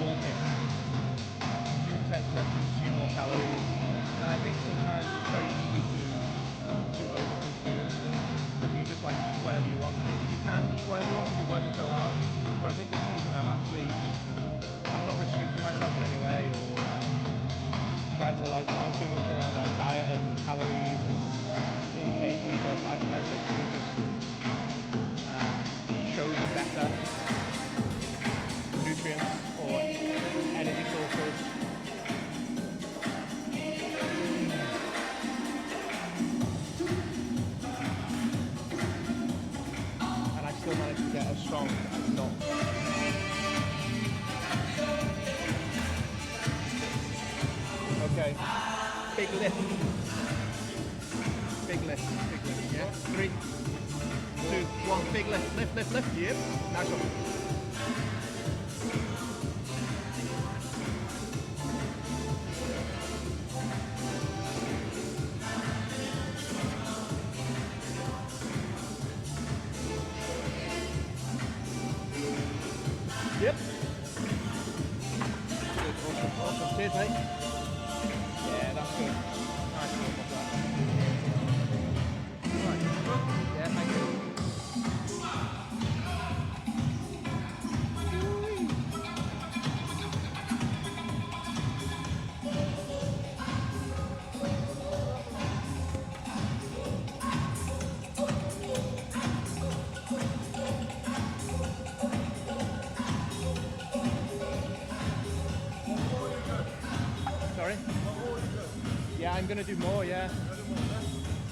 walking, you tend to consume more calories, and I think sometimes it's very easy to overconsume. You just like eat whatever you want. You can eat whatever you want if you're working so hard, but I think this season I'm not restricting myself in any way or trying to like count too much around like diet and calories and intake and stuff. I literally just chosen better nutrients or energy sources. And I still managed to get as strong as not. Okay, big lift. Big lift, yeah? 3, 2, 1, big lift, lift, yep. Nice one. Yep. Good, awesome. Cheers, mate. Yeah, that's good. Nice one. Right. Yeah, thank you. Sorry? Yeah, I'm gonna do more, yeah.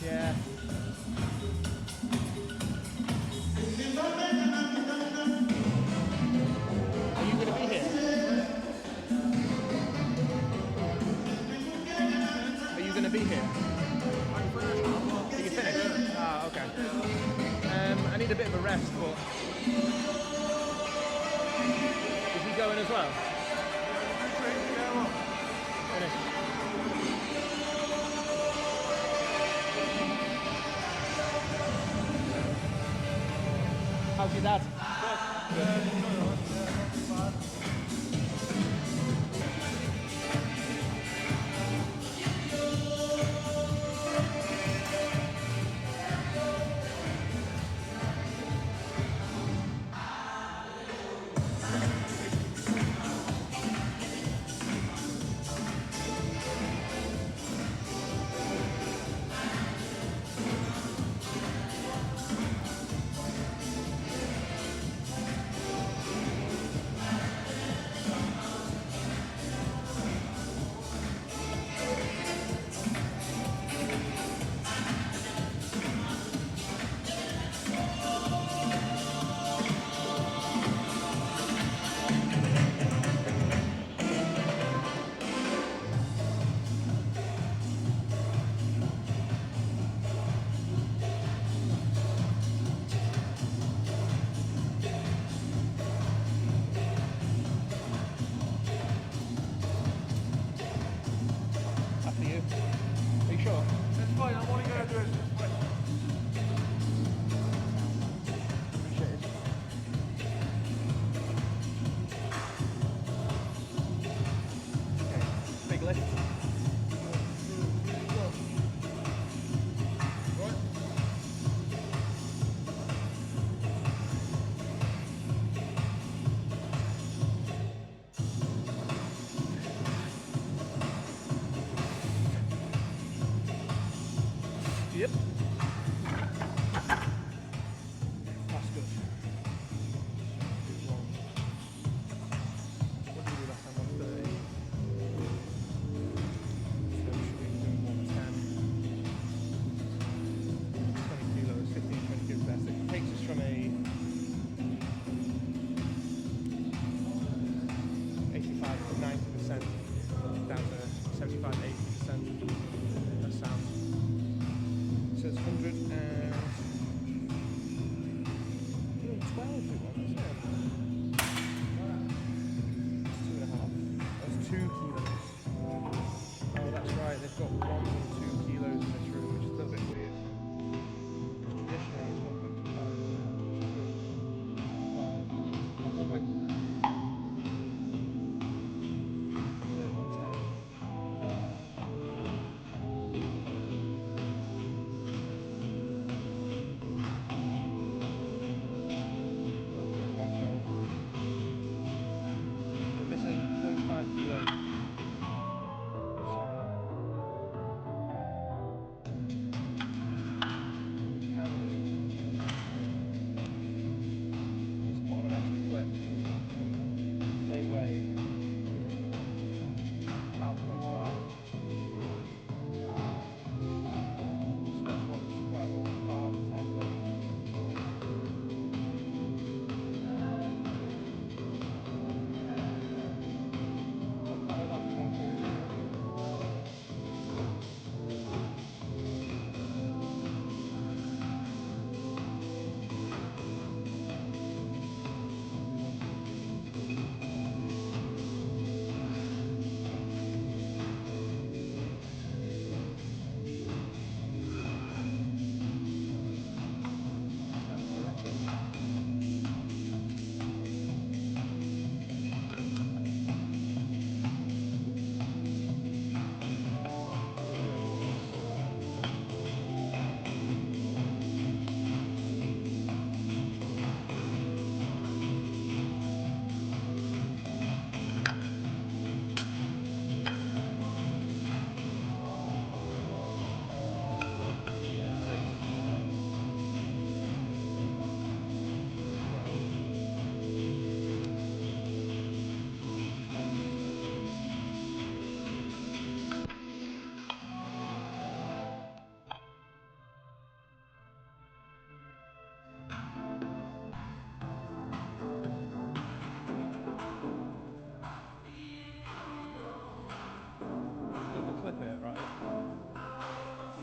Yeah. Are you gonna be here? Are you gonna be here? Are you finished? Ah, okay. I need a bit of a rest, but is he going as well? Finish. How's your dad? Good.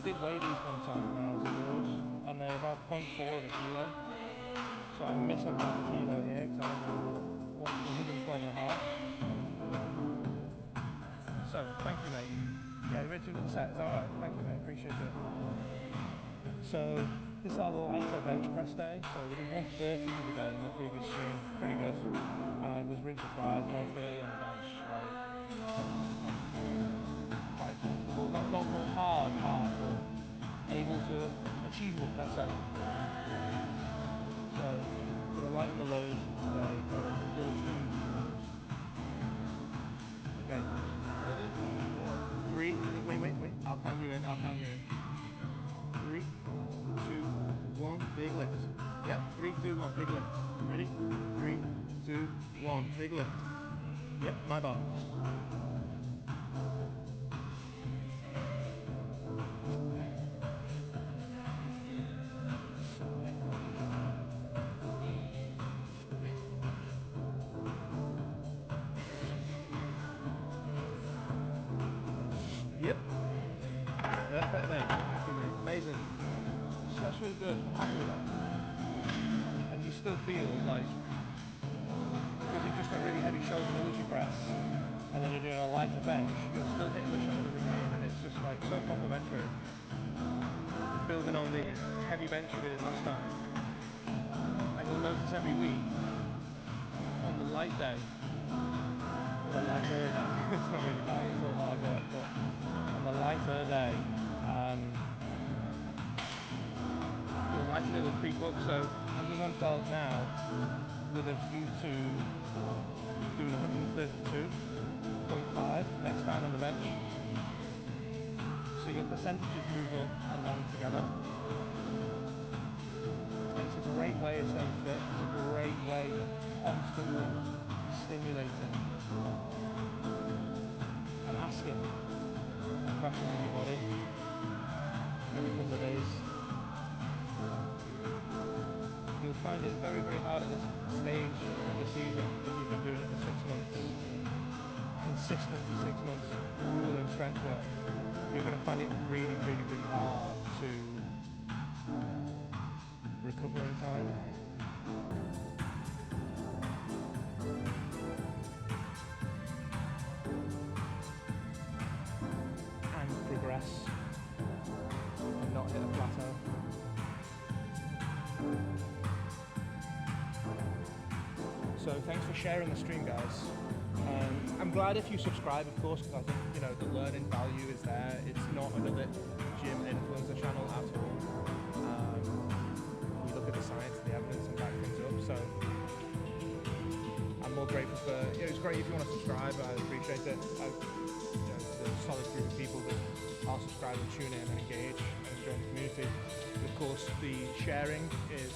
did weigh these one time when I was abroad, and they're about 0.4 of a kilo. So I miss a half a kilo here because I'm on 120 and a half. So thank you, mate. Yeah, Richard and set. It's alright. Thank you, mate. Appreciate it. So this is our lighter bench press day. So we did 130 the other day in the previous stream. Pretty good. I was really surprised. 130 on the bench. Quite comfortable. Not hard, but able to achievable, let's say. So for the light and the load today, there are 2. Okay. 3. Wait. I'll count you in. 3, 2, 1. Big lift. Yep. 3, 2, 1. Big lift. Ready? 3, 2, 1. Big lift. Yep. My bar. Yep. Perfect, mate. Happy, mate. Amazing. So that's really good. I'm happy with that. And you still feel like, because you've just got really heavy shoulder military press, and then you're doing a lighter bench, you're still hitting the shoulders again, and it's just like so complimentary. Building on the heavy bench you did last time. And you'll notice every week, on the light day, the lighter day, it's not really light, it's all hard work, but on the lighter day, you'll lighten it with pre-cook, so I'm doing on belt now with a view to doing 132.5 next time on the bench. So your percentages move up and down together. It's a great way of staying fit, it's a great way of constantly stimulating and asking questions in your body every couple of days. You'll find it very, very hard at this stage of the season if you've been doing it for 6 months, consistent for 6 months, doing strength work. You're going to find it really, really, really hard to recover in time. And progress and not hit a plateau. So thanks for sharing the stream, guys. I'm glad if you subscribe, of course, because I think the learning value is there. It's not another gym influencer channel at all. We look at the science and the evidence and back things up. So I'm more grateful for. It's great if you want to subscribe. I appreciate it. There's a solid group of people that are subscribed and tune in and engage and join the community. And of course, the sharing is.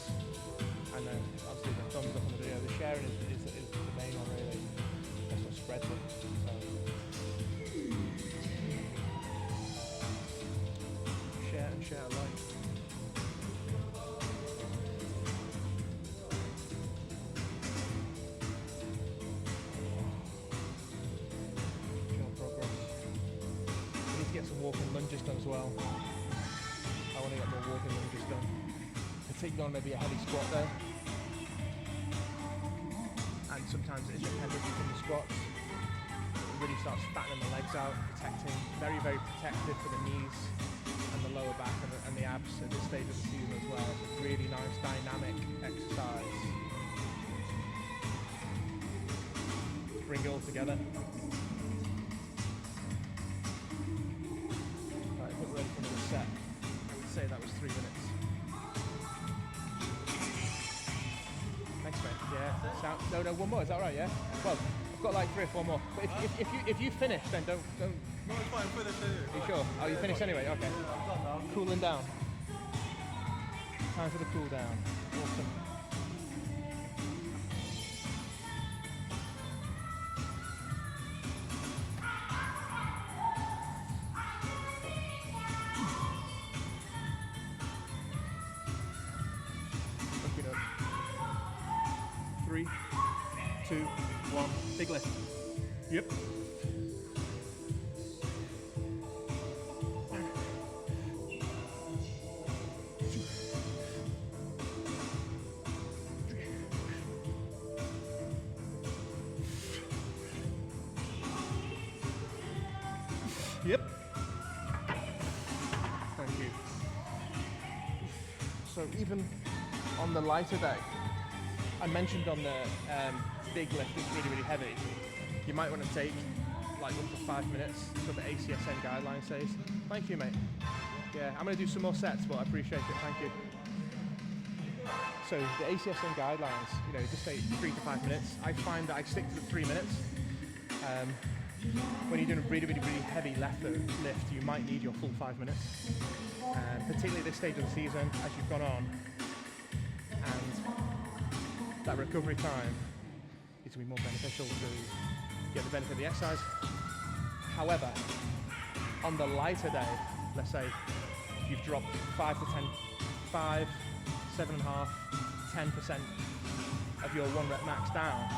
And then obviously the thumbs up on the video. The sharing is the main one really. That's what spreads it. So share and share alike. Show progress. We need to get some walking lunges done as well. I want to get more walking lunges done. Particularly on maybe a heavy squat there. And sometimes it's independent from the squats. It really starts fattening the legs out, protecting, very, very protective for the knees and the lower back and the abs at this stage of the season as well. It's a really nice dynamic exercise. Bring it all together. Right, I think we're ready for another set. I would say that was 3 minutes. Thanks, mate. Yeah. No, one more. Is that right? Yeah. Well, I've got like 3 or 4 more. But if you finish, then don't. No, it's fine. Finish it. Are you sure? Oh, you finished anyway. Okay. Cooling down. Time for the cool down. Awesome. Looking up. 3, 2, 1. Big lift. Yep. Yep. Thank you. So even on the lighter day, I mentioned on the big lift it's really, really heavy. You might want to take like up to 5 minutes, so the ACSN guideline says. Thank you, mate. Yeah, I'm going to do some more sets, but I appreciate it. Thank you. So the ACSN guidelines, just say 3 to 5 minutes. I find that I stick to the 3 minutes. When you're doing a really, really, really heavy lift, you might need your full 5 minutes. Particularly at this stage of the season, as you've gone on, and that recovery time is going to be more beneficial to get the benefit of the exercise. However, on the lighter day, let's say you've dropped 5 to 10, 5, 7.5, 10% of your 1 rep max down,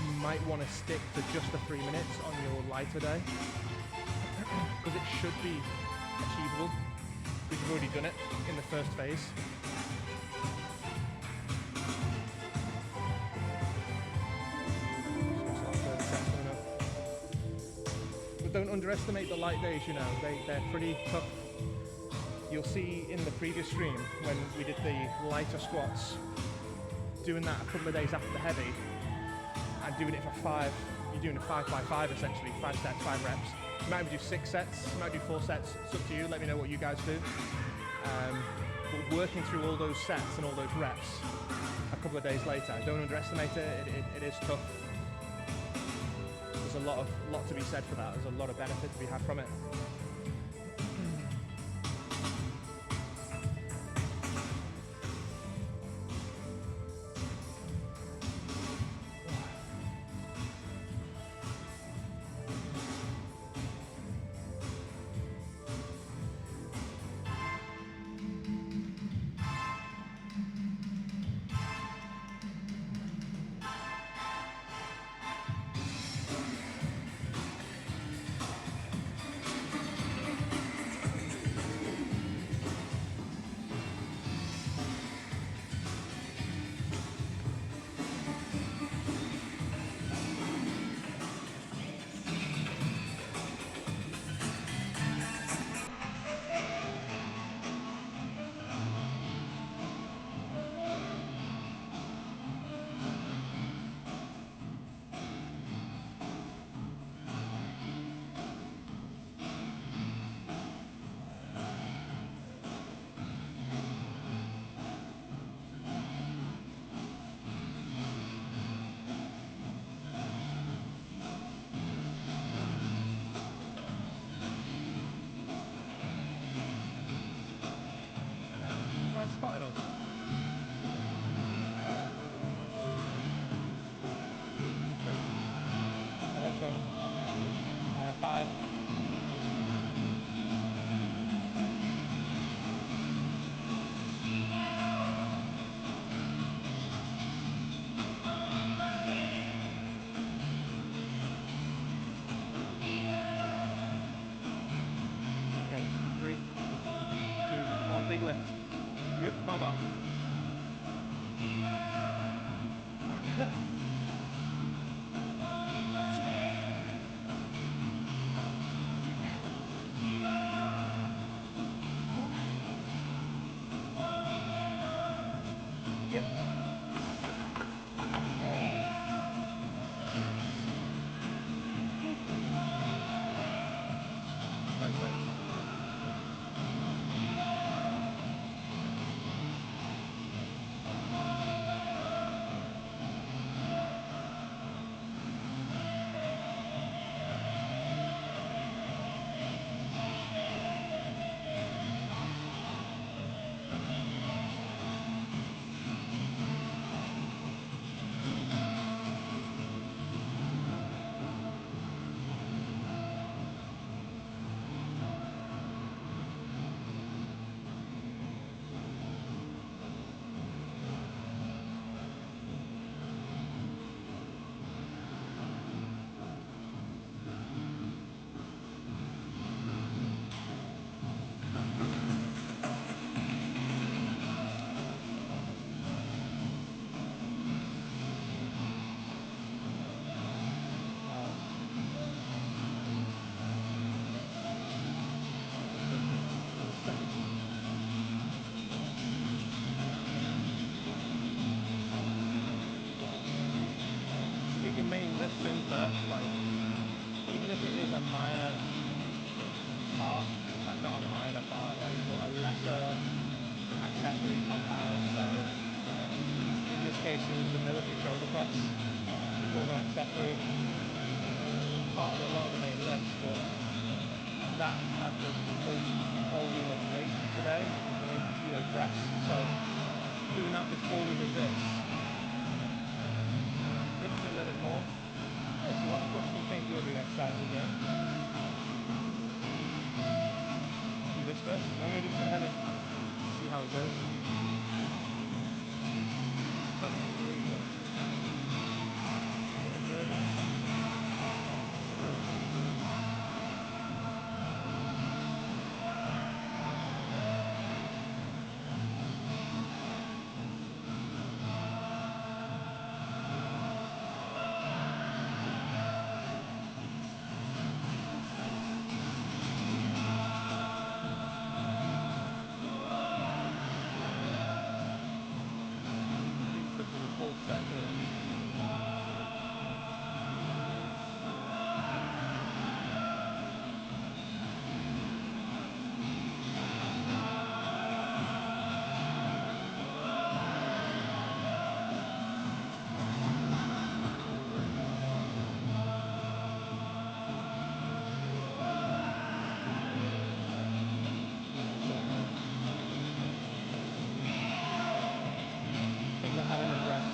you might want to stick to just the 3 minutes on your lighter day, because it should be achievable, because you've already done it in the first phase. But don't underestimate the light days, they're pretty tough. You'll see in the previous stream when we did the lighter squats, doing that a couple of days after the heavy and doing it for 5, you're doing a 5x5 essentially, 5 sets, 5 reps. You might do 6 sets, you might do 4 sets, it's up to you, let me know what you guys do. But working through all those sets and all those reps a couple of days later, don't underestimate it, it is tough. There's a lot to be said for that, there's a lot of benefit to be had from it. Spotted us. That's 5. Okay, 3, 2, 1, big lift. Yep, hold on. Yep. spin first, like, even if it is a minor part, like not a minor part, like but a lesser accessory compound, so in this case it was the military shoulder press, which was an accessory part of a lot of the main lifts, but that had the most volume of weight today, press, so doing that before we did this, lifts a little bit more. If you want to push some things, you'll do next time again. Do this first, I'm going to do some heavy. See how it goes. Full set here. Take that element rest.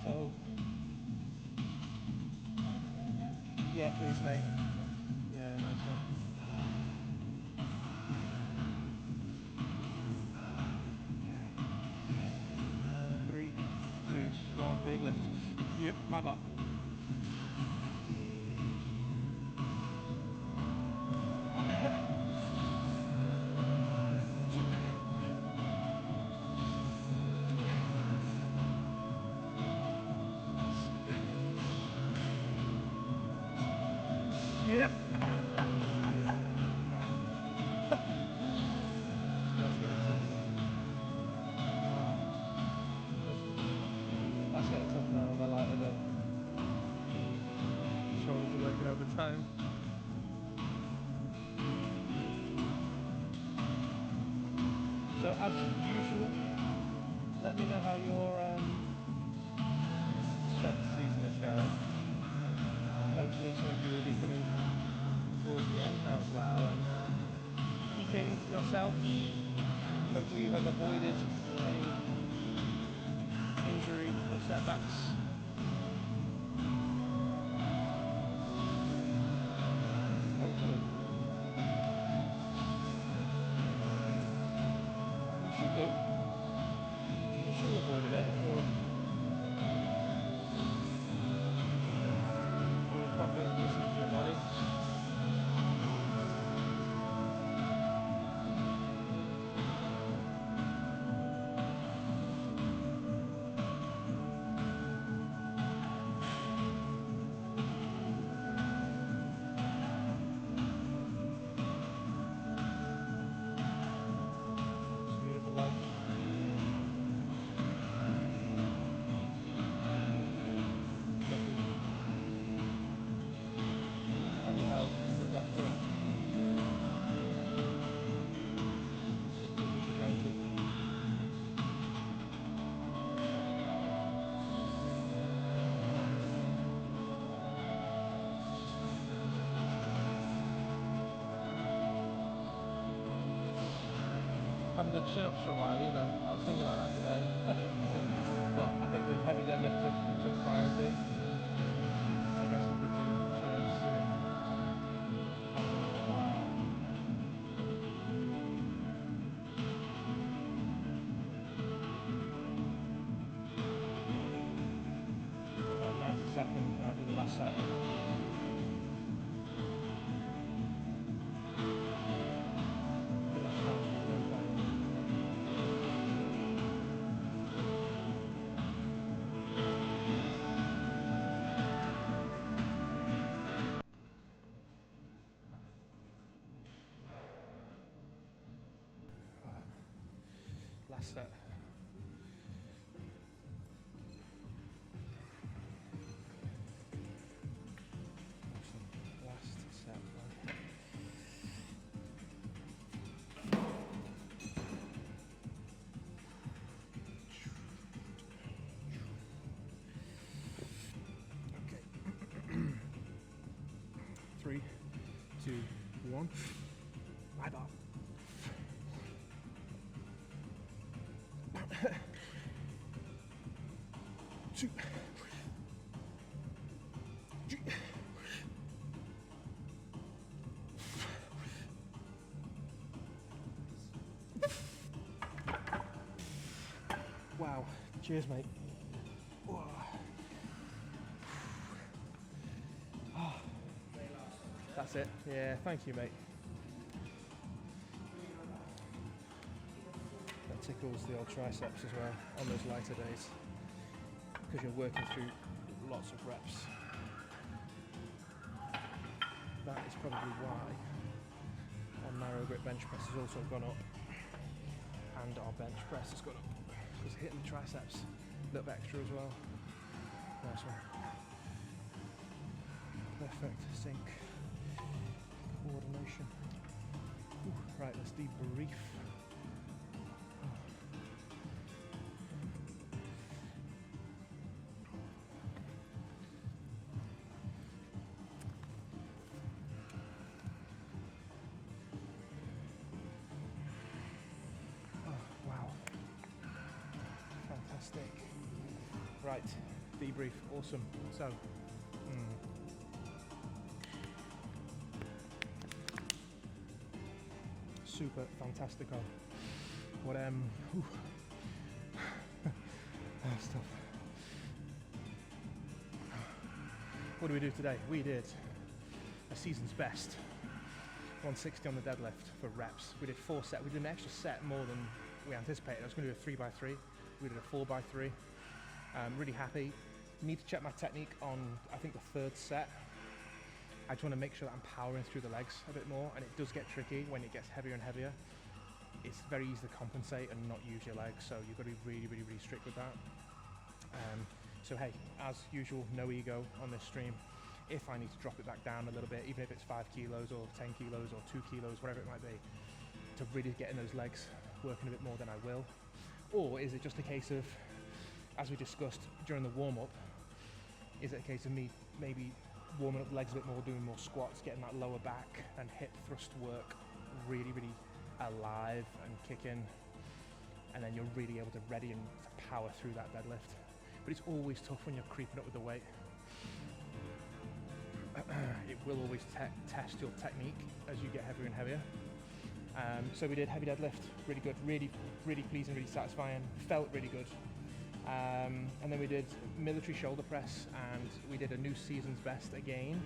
So, yeah, please, mate. Yeah, nice one. 3, 2, 1, big lift. Yep, my bad. Yep. That's getting tough now, the lighter the shoulders are working over time. So as usual, let me know how your strength season is going. Hopefully some of you will be coming towards the end now as well. And keeping yourself, hopefully you have avoided any injury or setbacks. Hopefully. You should do. You should have avoided it, or you're confident to listen to your body. It's a beautiful life. Lucky. Happy health. Look after it. Take it for granted. Haven't done chin-ups for a while either. I was thinking about that today. But I think the heavy deadlift took priority. I guess we could do chin-ups soon. About 90 seconds, and I'll do the last set. last set. Awesome. Last set. Right. Okay. 3, 2, 1. My bar. 2, 3. Wow. Cheers, mate. Whoa. Oh. That's it. Yeah, thank you, mate. That tickles the old triceps as well on those lighter days, because you're working through lots of reps. That is probably why our narrow grip bench press has also gone up, and our bench press has gone up, because hitting the triceps a little bit extra as well. Nice one. Perfect sync, coordination. Ooh, right, let's debrief. Wow. Fantastic. Right, debrief, awesome. So, super fantastico. What that's tough. What do we do today? We did a season's best 160 on the deadlift for reps. We did 4 sets. We did an extra set more than we anticipated. I was going to do a 3x3. We did a 4x3. Really happy. Need to check my technique on, I think, the 3rd set. I just want to make sure that I'm powering through the legs a bit more, and it does get tricky when it gets heavier and heavier. It's very easy to compensate and not use your legs, so you've got to be really, really, really strict with that. So hey, as usual, no ego on this stream. If I need to drop it back down a little bit, even if it's 5 kilos or 10 kilos or 2 kilos, whatever it might be, to really get in those legs working a bit more, than I will. Or is it just a case of, as we discussed during the warm-up, is it a case of me maybe warming up the legs a bit more, doing more squats, getting that lower back and hip thrust work really, really alive and kicking, and then you're really able to ready and to power through that deadlift. But it's always tough when you're creeping up with the weight. It will always test your technique as you get heavier and heavier. So we did heavy deadlift, really good, really, really pleasing, really satisfying, felt really good. And then we did military shoulder press, and we did a new season's best again.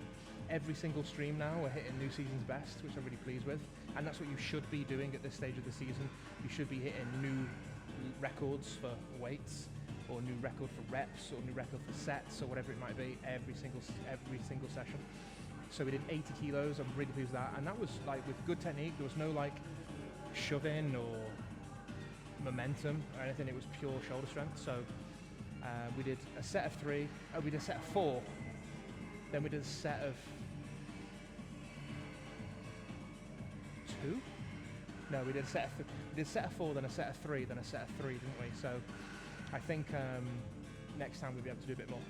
Every single stream now we're hitting new season's best, which I'm really pleased with. And that's what you should be doing at this stage of the season. You should be hitting new records for weights, or new record for reps, or new record for sets, or whatever it might be, every single session. So we did 80 kilos, I'm really pleased with that. And that was like with good technique. There was no like shove-in or momentum or anything, it was pure shoulder strength. So we did a set of 3, we did a set of 4, then we did a set of 2? No, we did a set of 4, then a set of 3, then a set of 3, didn't we? So I think next time we'll be able to do a bit more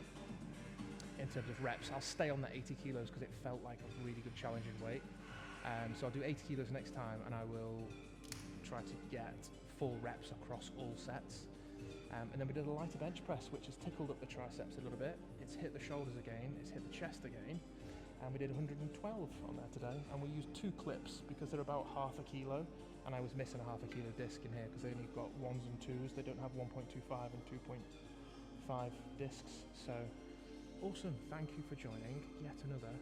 in terms of reps. I'll stay on that 80 kilos because it felt like a really good challenging weight. So I'll do 80 kilos next time, and I will try to get 4 reps across all sets. And then we did a lighter bench press, which has tickled up the triceps a little bit. It's hit the shoulders again, it's hit the chest again. And we did 112 on there today. And we used 2 clips because they're about half a kilo. And I was missing a half a kilo disc in here because they only got 1s and 2s. They don't have 1.25 and 2.5 discs. So awesome, thank you for joining yet another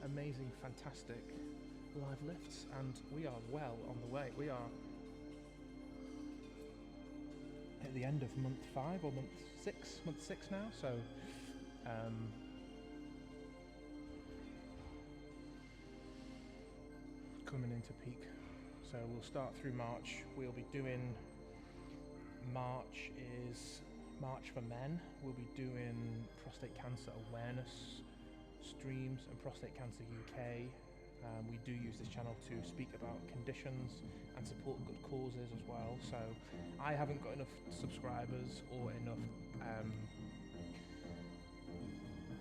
amazing, fantastic live lifts. And we are well on the way. We are at the end of month 5 or month 6 now, so coming into peak. So we'll start through March. We'll be doing March is March for Men. We'll be doing prostate cancer awareness streams and Prostate Cancer UK. We do use this channel to speak about conditions and support good causes as well. So I haven't got enough subscribers or enough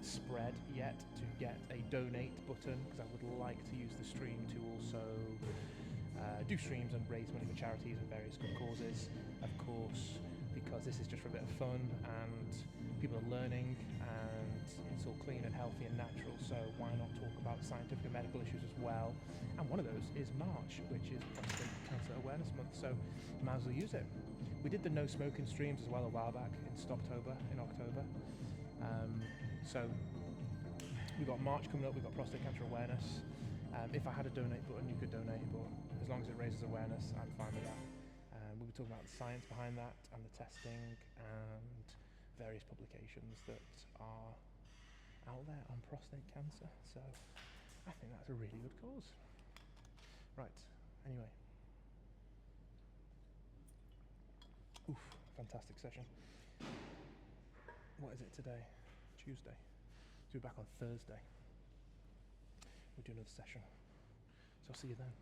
spread yet to get a donate button, because I would like to use the stream to also do streams and raise money for charities and various good causes, of course, because this is just for a bit of fun and people are learning and it's all clean and healthy and natural, so why not talk about scientific and medical issues as well? And one of those is March, which is Prostate Cancer Awareness Month, so might as well use it. We did the no smoking streams as well a while back in October. So we've got March coming up, we've got Prostate Cancer Awareness. If I had a donate button, you could donate, but as long as it raises awareness, I'm fine with that. We'll be talking about the science behind that and the testing and various publications that are out there on prostate cancer. So I think that's a really good cause. Right, anyway. Oof, fantastic session. What is it today? Tuesday. So we're back on Thursday. We'll do another session. So I'll see you then.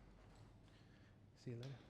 See you later.